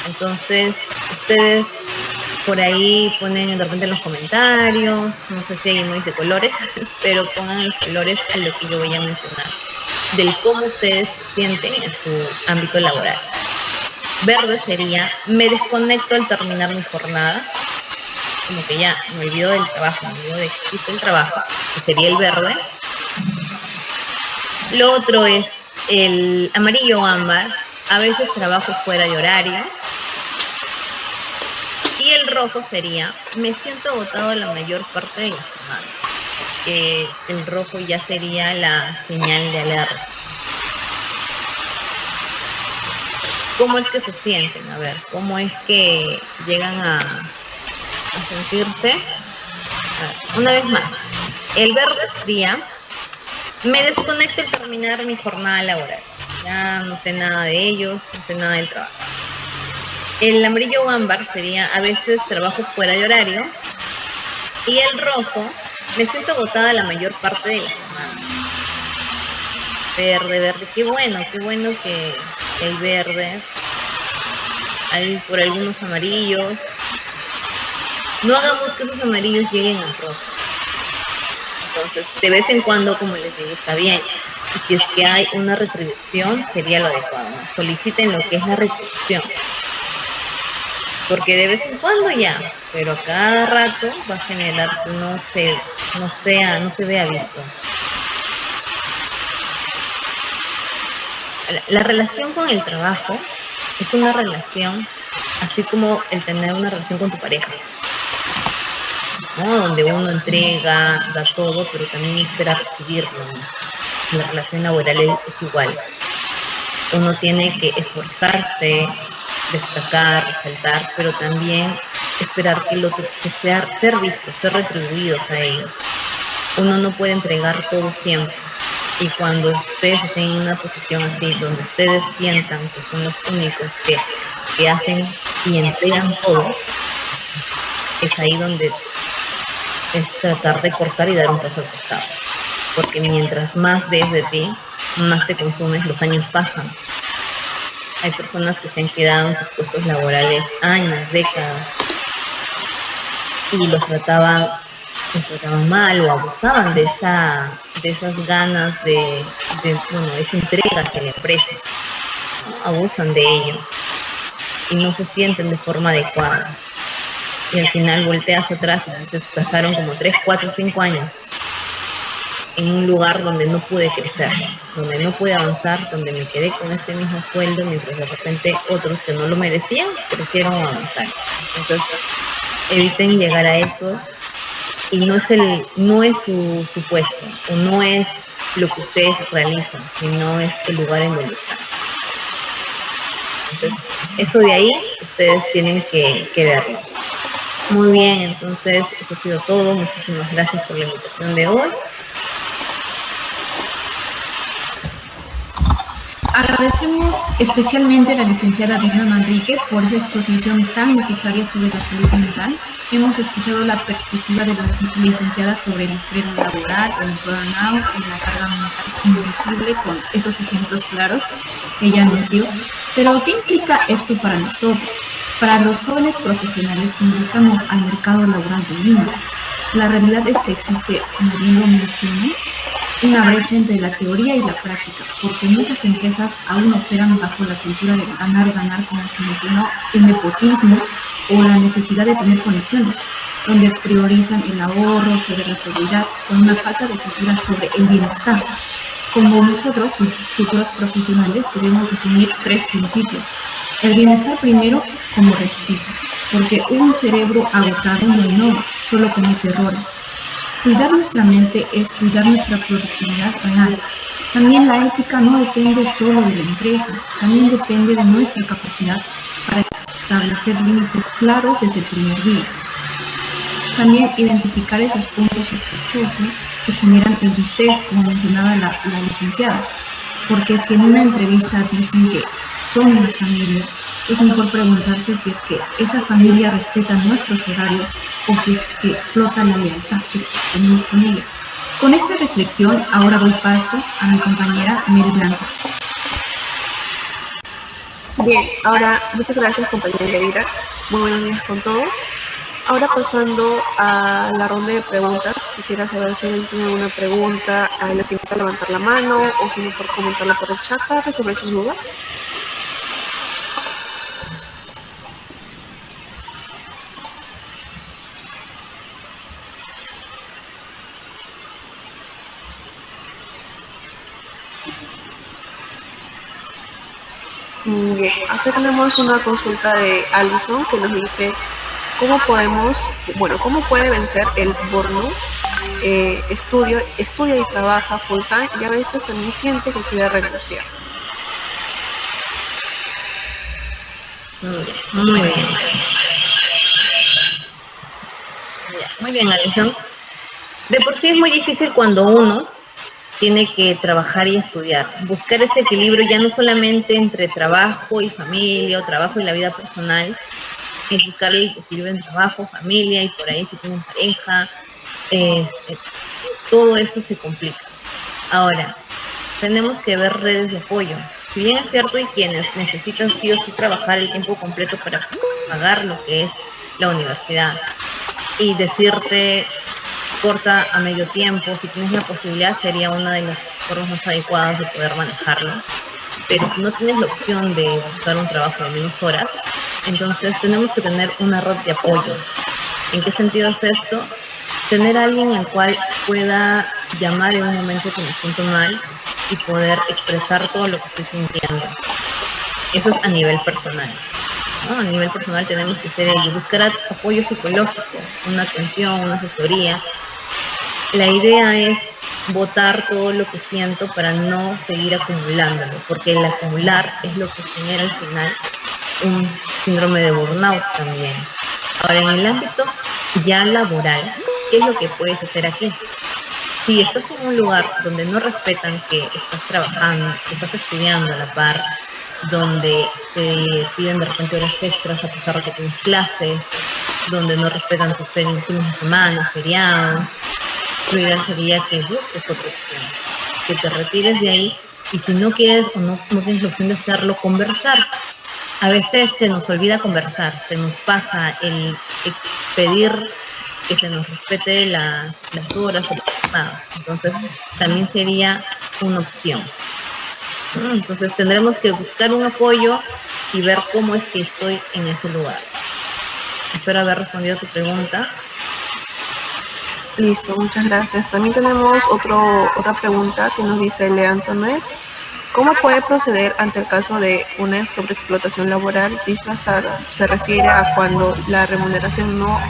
Entonces, ustedes por ahí ponen de repente en los comentarios, no sé si hay emojis de colores, pero pongan los colores a lo que yo voy a mencionar, del cómo ustedes se sienten en su ámbito laboral. Verde sería, me desconecto al terminar mi jornada, como que ya me olvido del trabajo, me olvido de que existe el trabajo, que sería el verde. Lo otro es el amarillo o ámbar, a veces trabajo fuera de horario. Y el rojo sería, me siento agotado la mayor parte de la semana. El rojo ya sería la señal de alerta. ¿Cómo es que se sienten? A ver, ¿cómo es que llegan a sentirse? A ver, una vez más, el verde sería, me desconecto al terminar mi jornada laboral. Ya no sé nada de ellos, no sé nada del trabajo. El amarillo o ámbar sería, a veces trabajo fuera de horario. Y el rojo, me siento agotada la mayor parte de la semana. Verde, qué bueno que hay verdes. Hay por algunos amarillos. No hagamos que esos amarillos lleguen al rojo. Entonces, de vez en cuando, como les digo, está bien. Y si es que hay una retribución, sería lo adecuado, ¿no? Soliciten lo que es la retribución. Porque de vez en cuando ya, pero cada rato va a generar que no se vea visto. La relación con el trabajo es una relación, así como el tener una relación con tu pareja, ¿no? Donde uno entrega, da todo, pero también espera recibirlo, ¿no? La relación laboral es igual. Uno tiene que esforzarse, destacar, resaltar, pero también esperar que el otro, ser visto, ser retribuidos a ellos. Uno no puede entregar todo siempre. Y cuando ustedes estén en una posición así, donde ustedes sientan que son los únicos que hacen y entregan todo, es ahí donde es tratar de cortar y dar un paso al costado. Porque mientras más des de ti, más te consumes, los años pasan. Hay personas que se han quedado en sus puestos laborales años, décadas, y los trataban mal o abusaban de esas ganas de esa entrega hacia la empresa, ¿no? Abusan de ello y no se sienten de forma adecuada. Y al final volteas atrás y dices, pasaron como 3, 4, 5 años en un lugar donde no pude crecer, donde no pude avanzar, donde me quedé con este mismo sueldo, mientras de repente otros que no lo merecían crecieron o avanzaron. Entonces, eviten llegar a eso, y no es su puesto, o no es lo que ustedes realizan, sino es el lugar en donde están. Entonces, eso de ahí ustedes tienen que verlo. Muy bien, entonces eso ha sido todo. Muchísimas gracias por la invitación de hoy. Agradecemos especialmente a la licenciada Virna Manrique por esa exposición tan necesaria sobre la salud mental. Hemos escuchado la perspectiva de la licenciada sobre el estrés laboral, el burnout y la carga mental invisible, con esos ejemplos claros que ella nos dio. Pero, ¿qué implica esto para nosotros? Para los jóvenes profesionales que ingresamos al mercado laboral de Lima, la realidad es que existe, como bien lo mencioné, una brecha entre la teoría y la práctica, porque muchas empresas aún operan bajo la cultura de ganar, como se mencionó, el nepotismo o la necesidad de tener conexiones, donde priorizan el ahorro sobre la seguridad, con una falta de cultura sobre el bienestar. Como nosotros, futuros profesionales, debemos asumir 3 principios. El bienestar primero como requisito, porque un cerebro agotado no innova, solo comete errores. Cuidar nuestra mente es cuidar nuestra productividad real. También la ética no depende solo de la empresa, también depende de nuestra capacidad para establecer límites claros desde el primer día. También identificar esos puntos sospechosos que generan el distrés, como mencionaba la licenciada, porque si en una entrevista dicen que son una familia, es mejor preguntarse si es que esa familia respeta nuestros horarios o si es que explota la lealtad que tenemos con ella. Con esta reflexión, ahora doy paso a mi compañera Mary Blanco. Bien, ahora muchas gracias compañera Leira. Muy buenos días con todos. Ahora pasando a la ronda de preguntas, quisiera saber si alguien tiene alguna pregunta, les invito a levantar la mano o si no por comentarla por el chat para resolver sus dudas. Bien, acá tenemos una consulta de Alison que nos dice cómo puede vencer el burnout. Estudia y trabaja full time y a veces también siente que quiere renunciar. Muy bien. Muy bien, Alison. De por sí es muy difícil cuando uno tiene que trabajar y estudiar, buscar ese equilibrio ya no solamente entre trabajo y familia o trabajo y la vida personal, es buscar el equilibrio entre trabajo, familia y por ahí si tienen pareja, todo eso se complica. Ahora, tenemos que ver redes de apoyo. Si bien es cierto, hay quienes necesitan sí o sí trabajar el tiempo completo para pagar lo que es la universidad y decirte corta a medio tiempo, si tienes la posibilidad, sería una de las formas más adecuadas de poder manejarlo. Pero si no tienes la opción de buscar un trabajo de menos horas, entonces tenemos que tener una red de apoyo. ¿En qué sentido es esto? Tener a alguien al cual pueda llamar en un momento que me siento mal y poder expresar todo lo que estoy sintiendo. Eso es a nivel personal, ¿no? A nivel personal tenemos que hacer ello, buscar apoyo psicológico, una atención, una asesoría. La idea es botar todo lo que siento para no seguir acumulándolo, porque el acumular es lo que genera al final un síndrome de burnout también. Ahora, en el ámbito ya laboral, ¿qué es lo que puedes hacer aquí? Si estás en un lugar donde no respetan que estás trabajando, que estás estudiando a la par, donde te piden de repente horas extras a pesar de que tienes clases, donde no respetan tus fines de semana, feriados. Lo ideal sería que busques otra opción, que te retires de ahí y si no quieres o no tienes la opción de hacerlo, conversar. A veces se nos olvida conversar, se nos pasa el pedir que se nos respete las horas o las pagas. Entonces, también sería una opción. Entonces, tendremos que buscar un apoyo y ver cómo es que estoy en ese lugar. Espero haber respondido a tu pregunta. Listo, muchas gracias. También tenemos otra pregunta que nos dice Leandro Tomés. ¿Cómo puede proceder ante el caso de una sobreexplotación laboral disfrazada? Se refiere a cuando la remuneración no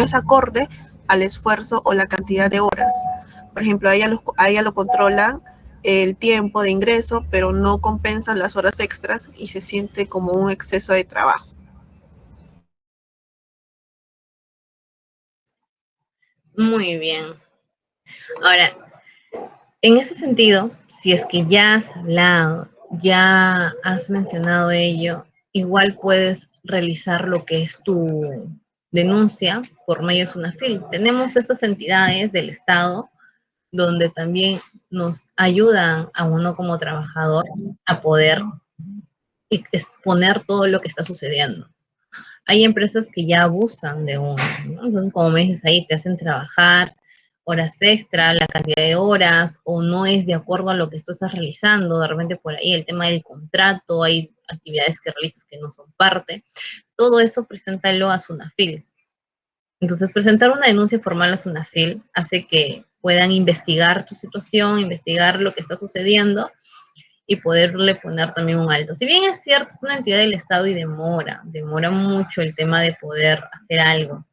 es acorde al esfuerzo o la cantidad de horas. Por ejemplo, a ella lo controlan el tiempo de ingreso, pero no compensan las horas extras y se siente como un exceso de trabajo. Muy bien. Ahora, en ese sentido, si es que ya has hablado, ya has mencionado ello, igual puedes realizar lo que es tu denuncia por medio de SUNAFIL. Tenemos estas entidades del Estado donde también nos ayudan a uno como trabajador a poder exponer todo lo que está sucediendo. Hay empresas que ya abusan de uno, ¿no? Entonces, como me dices ahí, te hacen trabajar horas extra, la cantidad de horas, o no es de acuerdo a lo que tú estás realizando, de repente por ahí el tema del contrato, hay actividades que realizas que no son parte, todo eso preséntalo a SUNAFIL. Entonces, presentar una denuncia formal a SUNAFIL hace que puedan investigar tu situación, investigar lo que está sucediendo, y poderle poner también un alto. Si bien es cierto, es una entidad del Estado y demora mucho el tema de poder hacer algo,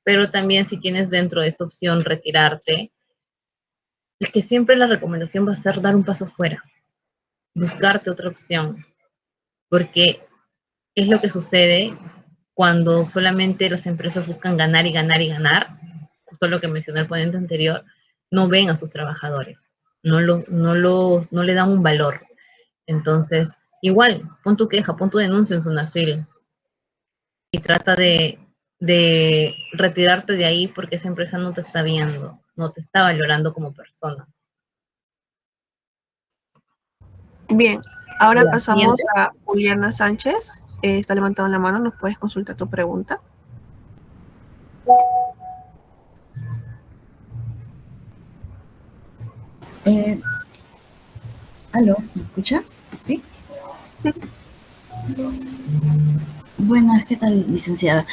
pero también si tienes dentro de esta opción retirarte, es que siempre la recomendación va a ser dar un paso fuera, buscarte otra opción, porque es lo que sucede cuando solamente las empresas buscan ganar y ganar y ganar, justo lo que mencionó el ponente anterior, no ven a sus trabajadores, no le dan un valor. Entonces, igual, pon tu queja, pon tu denuncia en SUNAFIL y trata de retirarte de ahí porque esa empresa no te está viendo, no te está valorando como persona. Bien, ahora pasamos a Juliana Sánchez. Está levantando la mano, ¿nos puedes consultar tu pregunta? ¿Aló? ¿Me escucha? ¿Sí? Sí. Buenas, ¿qué tal, licenciada?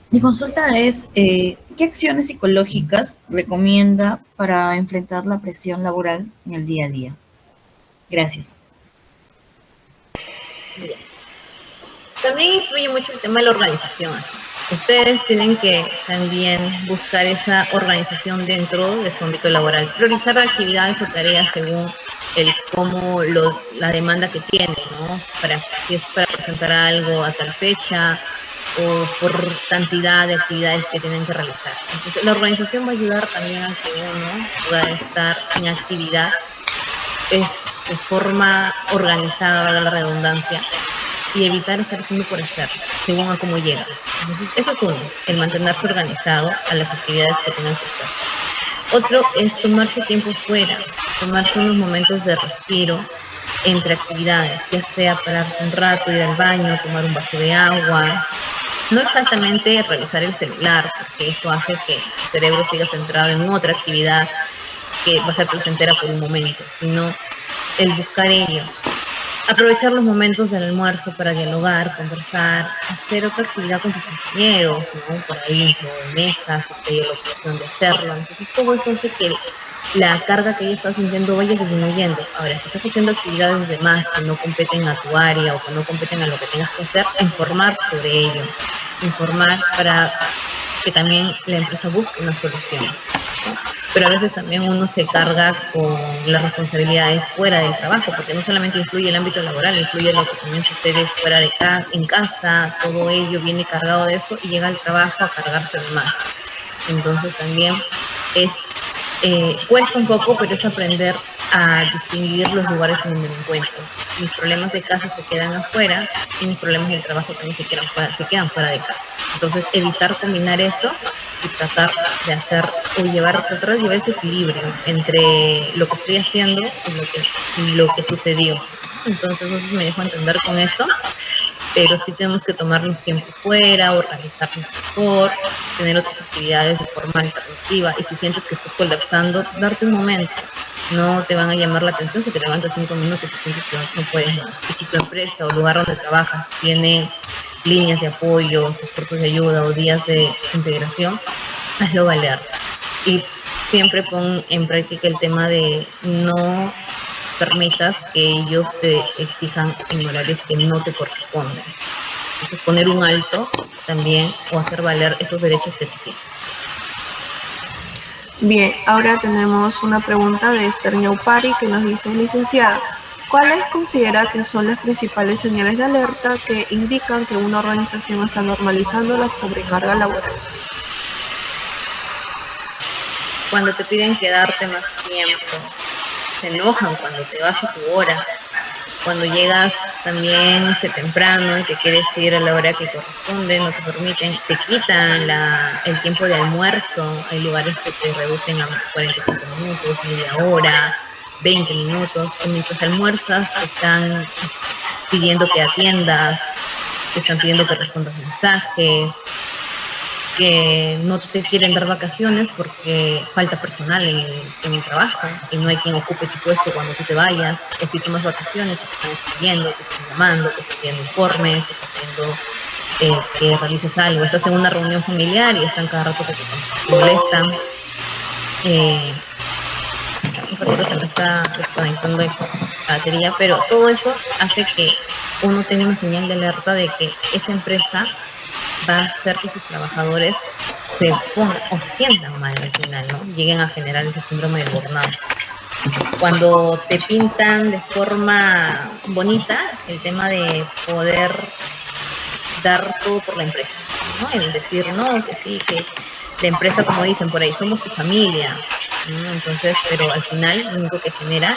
Mi consulta es, ¿qué acciones psicológicas recomienda para enfrentar la presión laboral en el día a día? Gracias. Bien. También influye mucho el tema de la organización. Ustedes tienen que también buscar esa organización dentro de su ámbito laboral, priorizar actividades o tareas según la demanda que tienen, ¿no? Si es para presentar algo a tal fecha o por cantidad de actividades que tienen que realizar. Entonces, la organización va a ayudar también a que uno pueda estar en actividad de forma organizada, valga la redundancia, y evitar estar haciendo por hacer, según a cómo llega. Entonces, eso es uno, el mantenerse organizado a las actividades que tengan que hacer. Otro es tomarse tiempo fuera, tomarse unos momentos de respiro entre actividades, ya sea pararte un rato, ir al baño, tomar un vaso de agua. No exactamente revisar el celular, porque eso hace que el cerebro siga centrado en otra actividad que va a ser placentera por un momento, sino el buscar ello. Aprovechar los momentos del almuerzo para dialogar, conversar, hacer otra actividad con tus compañeros, ¿no? Por ahí, en mesas, si te dio la ocasión de hacerlo. Entonces, todo eso hace que la carga que ella está sintiendo vaya disminuyendo. Ahora, si estás haciendo actividades de más que no competen a tu área o que no competen a lo que tengas que hacer, informar sobre ello. Informar para que también la empresa busque una solución, ¿no? Pero a veces también uno se carga con las responsabilidades fuera del trabajo, porque no solamente influye el ámbito laboral, influye lo que también sucede fuera de en casa, todo ello viene cargado de eso y llega al trabajo a cargarse de más. Entonces también cuesta un poco, pero es aprender a distinguir los lugares en donde me encuentro. Mis problemas de casa se quedan afuera y mis problemas del trabajo también se quedan fuera de casa. Entonces, evitar combinar eso y tratar de tratar de llevar ese equilibrio entre lo que estoy haciendo y lo que sucedió. Entonces, no sé si me dejo entender con eso, pero sí tenemos que tomarnos tiempos fuera, organizarnos mejor, tener otras actividades de forma alternativa, y si sientes que estás colapsando, darte un momento. No te van a llamar la atención si te levantas 5 minutos y sientes que no puedes más. Y si tu empresa o lugar donde trabajas tiene líneas de apoyo, soportes de ayuda o días de integración, hazlo valer. Y siempre pon en práctica el tema de no permitas que ellos te exijan en horarios que no te corresponden. Entonces, poner un alto también o hacer valer esos derechos que tú tienes. Bien, ahora tenemos una pregunta de Esther Ñaupari que nos dice: licenciada, ¿cuáles considera que son las principales señales de alerta que indican que una organización está normalizando la sobrecarga laboral? Cuando te piden quedarte más tiempo, se enojan cuando te vas a tu hora, cuando llegas también temprano y te quieres ir a la hora que corresponde, no te permiten, te quitan el tiempo de almuerzo, hay lugares que te reducen a 45 minutos, media hora, 20 minutos, o mientras almuerzas te están pidiendo que atiendas, te están pidiendo que respondas mensajes, que no te quieren dar vacaciones porque falta personal en el trabajo y no hay quien ocupe tu puesto cuando tú te vayas, o si tomas vacaciones te están escribiendo, te están llamando, te están pidiendo informes, te están pidiendo que realices algo, estás en una reunión familiar y están cada rato que te molestan. Un ratito se me está desconectando la batería, pero todo eso hace que uno tenga una señal de alerta de que esa empresa va a hacer que sus trabajadores se pongan o se sientan mal al final, ¿no? Lleguen a generar ese síndrome de burnout. Cuando te pintan de forma bonita el tema de poder dar todo por la empresa, ¿no? El decir, no, que sí, que la empresa, como dicen por ahí, somos tu familia, ¿no? Entonces, pero al final lo único que genera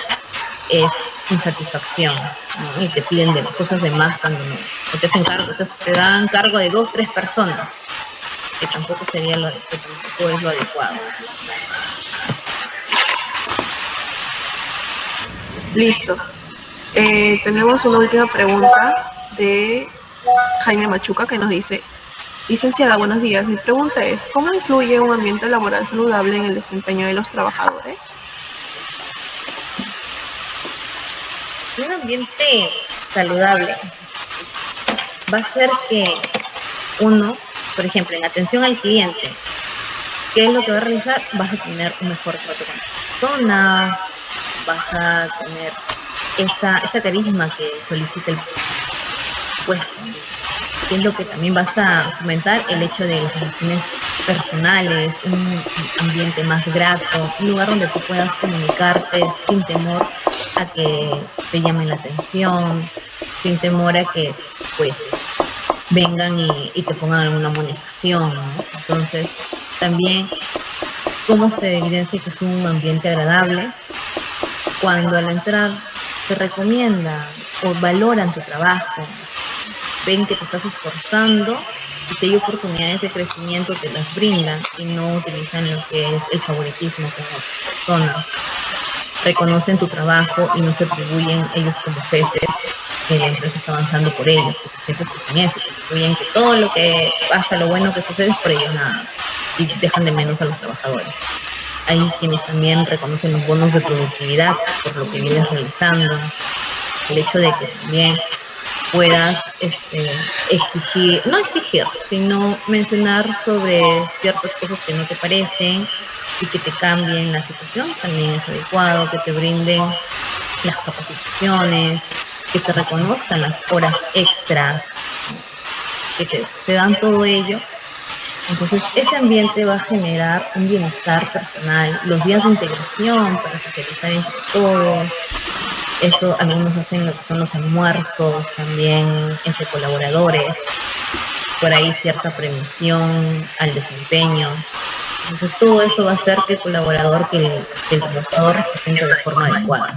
es insatisfacción, ¿no? Y te piden cosas de más cuando no, o te hacen cargo, te dan cargo de 2, 3 personas, que tampoco sería tampoco es lo adecuado. Listo. Tenemos una última pregunta de Jaime Machuca que nos dice: licenciada, buenos días. Mi pregunta es: ¿cómo influye un ambiente laboral saludable en el desempeño de los trabajadores? Un ambiente saludable va a ser que uno, por ejemplo, en atención al cliente, ¿qué es lo que va a realizar? Vas a tener un mejor trato con las personas, vas a tener esa carisma que solicita el puesto, que es lo que también vas a fomentar, el hecho de las relaciones personales, un ambiente más grato, un lugar donde tú puedas comunicarte sin temor a que te llamen la atención, sin temor a que pues vengan y te pongan alguna amonestación, ¿no? Entonces, también cómo se evidencia que es un ambiente agradable cuando al entrar te recomiendan o valoran tu trabajo, ven que te estás esforzando y te hay oportunidades de crecimiento, te las brindan y no utilizan lo que es el favoritismo con otras personas. Reconocen tu trabajo y no se atribuyen ellos como jefes que la empresa está avanzando por ellos, que sus jefes pertenecen, que atribuyen que todo lo que pasa, lo bueno que sucede es por ellos nada, y dejan de menos a los trabajadores. Hay quienes también reconocen los bonos de productividad por lo que vienes realizando, el hecho de que también puedas exigir, no exigir, sino mencionar sobre ciertas cosas que no te parecen y que te cambien la situación, también es adecuado, que te brinden las capacitaciones, que te reconozcan las horas extras, que te dan todo ello. Entonces, ese ambiente va a generar un bienestar personal, los días de integración para socializar entre todos. Eso, algunos hacen lo que son los almuerzos, también entre colaboradores, por ahí cierta premiación al desempeño. Entonces todo eso va a hacer que el colaborador, que el trabajador se sienta de forma adecuada.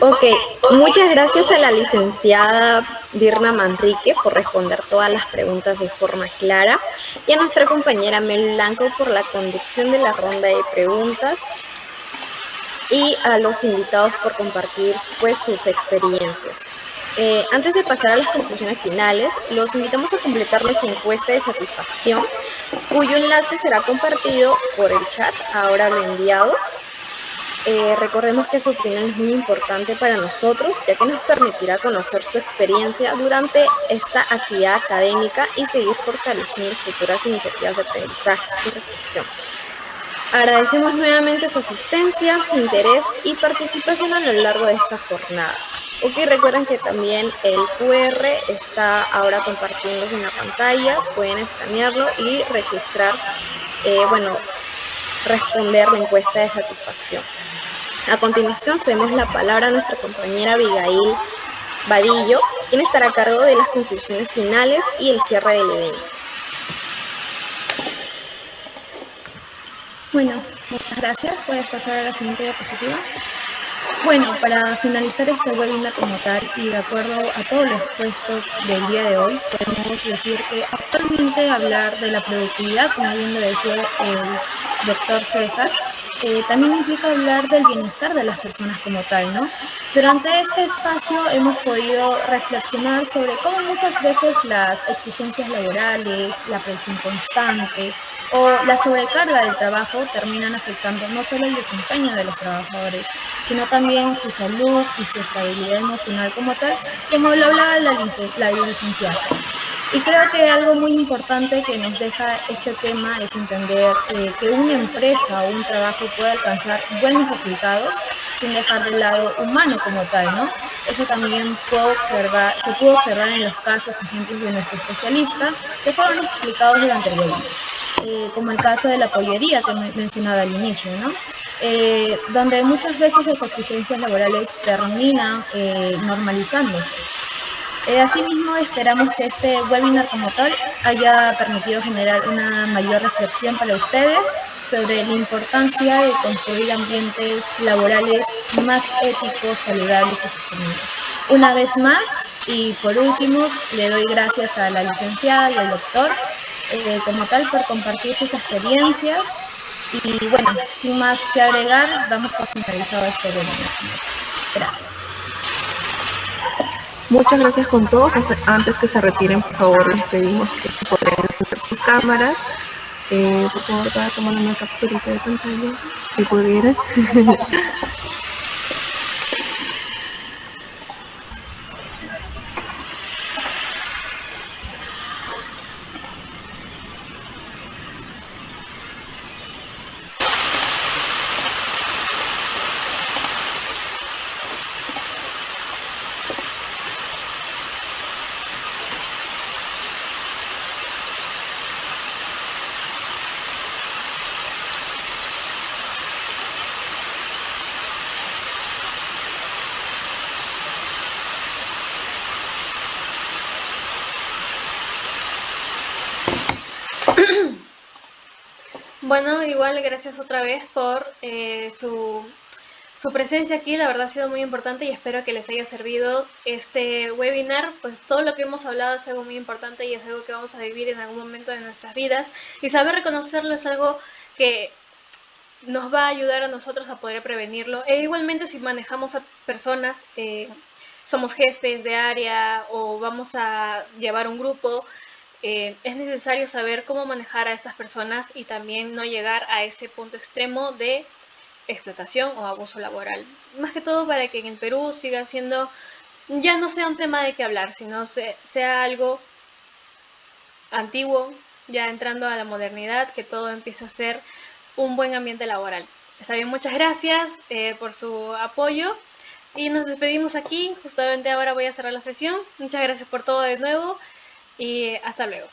Ok, muchas gracias a la licenciada Birna Manrique por responder todas las preguntas de forma clara y a nuestra compañera Mel Blanco por la conducción de la ronda de preguntas y a los invitados por compartir pues sus experiencias. Antes de pasar a las conclusiones finales, los invitamos a completar nuestra encuesta de satisfacción, cuyo enlace será compartido por el chat, ahora lo he enviado. Recordemos que su opinión es muy importante para nosotros, ya que nos permitirá conocer su experiencia durante esta actividad académica y seguir fortaleciendo futuras iniciativas de aprendizaje y reflexión. Agradecemos nuevamente su asistencia, interés y participación a lo largo de esta jornada. Ok, recuerden que también el QR está ahora compartiéndose en la pantalla, pueden escanearlo y registrar, responder la encuesta de satisfacción. A continuación, cedemos la palabra a nuestra compañera Abigail Vadillo, quien estará a cargo de las conclusiones finales y el cierre del evento. Bueno, muchas gracias. Puedes pasar a la siguiente diapositiva. Bueno, para finalizar este webinar como tal y de acuerdo a todo lo expuesto del día de hoy, podemos decir que actualmente hablar de la productividad, como bien lo decía el doctor César, también implica hablar del bienestar de las personas como tal, ¿no? Durante este espacio hemos podido reflexionar sobre cómo muchas veces las exigencias laborales, la presión constante o la sobrecarga del trabajo terminan afectando no solo el desempeño de los trabajadores, sino también su salud y su estabilidad emocional como tal, como lo hablaba la licenciada. Y creo que algo muy importante que nos deja este tema es entender que una empresa o un trabajo puede alcanzar buenos resultados sin dejar de lado humano como tal, ¿no? Eso también se pudo observar en los casos, ejemplos de nuestro especialista, que fueron explicados durante el webinar, como el caso de la pollería que mencionaba al inicio, ¿no? Donde muchas veces las exigencias laborales terminan normalizándose. Asimismo, esperamos que este webinar como tal haya permitido generar una mayor reflexión para ustedes sobre la importancia de construir ambientes laborales más éticos, saludables y sostenibles. Una vez más, y por último, le doy gracias a la licenciada y al doctor como tal por compartir sus experiencias. Y bueno, sin más que agregar, damos por finalizado este webinar. Gracias. Muchas gracias con todos. Antes que se retiren, por favor, les pedimos que se podrían encender sus cámaras. Por favor, para tomar una capturita de pantalla, si pudieran. Bueno, igual gracias otra vez por su presencia aquí, la verdad ha sido muy importante y espero que les haya servido este webinar, pues todo lo que hemos hablado es algo muy importante y es algo que vamos a vivir en algún momento de nuestras vidas y saber reconocerlo es algo que nos va a ayudar a nosotros a poder prevenirlo. E igualmente si manejamos a personas, somos jefes de área o vamos a llevar un grupo, es necesario saber cómo manejar a estas personas y también no llegar a ese punto extremo de explotación o abuso laboral. Más que todo para que en el Perú siga siendo, ya no sea un tema de qué hablar, sino sea algo antiguo, ya entrando a la modernidad, que todo empiece a ser un buen ambiente laboral. Está bien, muchas gracias por su apoyo y nos despedimos aquí. Justamente ahora voy a cerrar la sesión. Muchas gracias por todo de nuevo y hasta luego.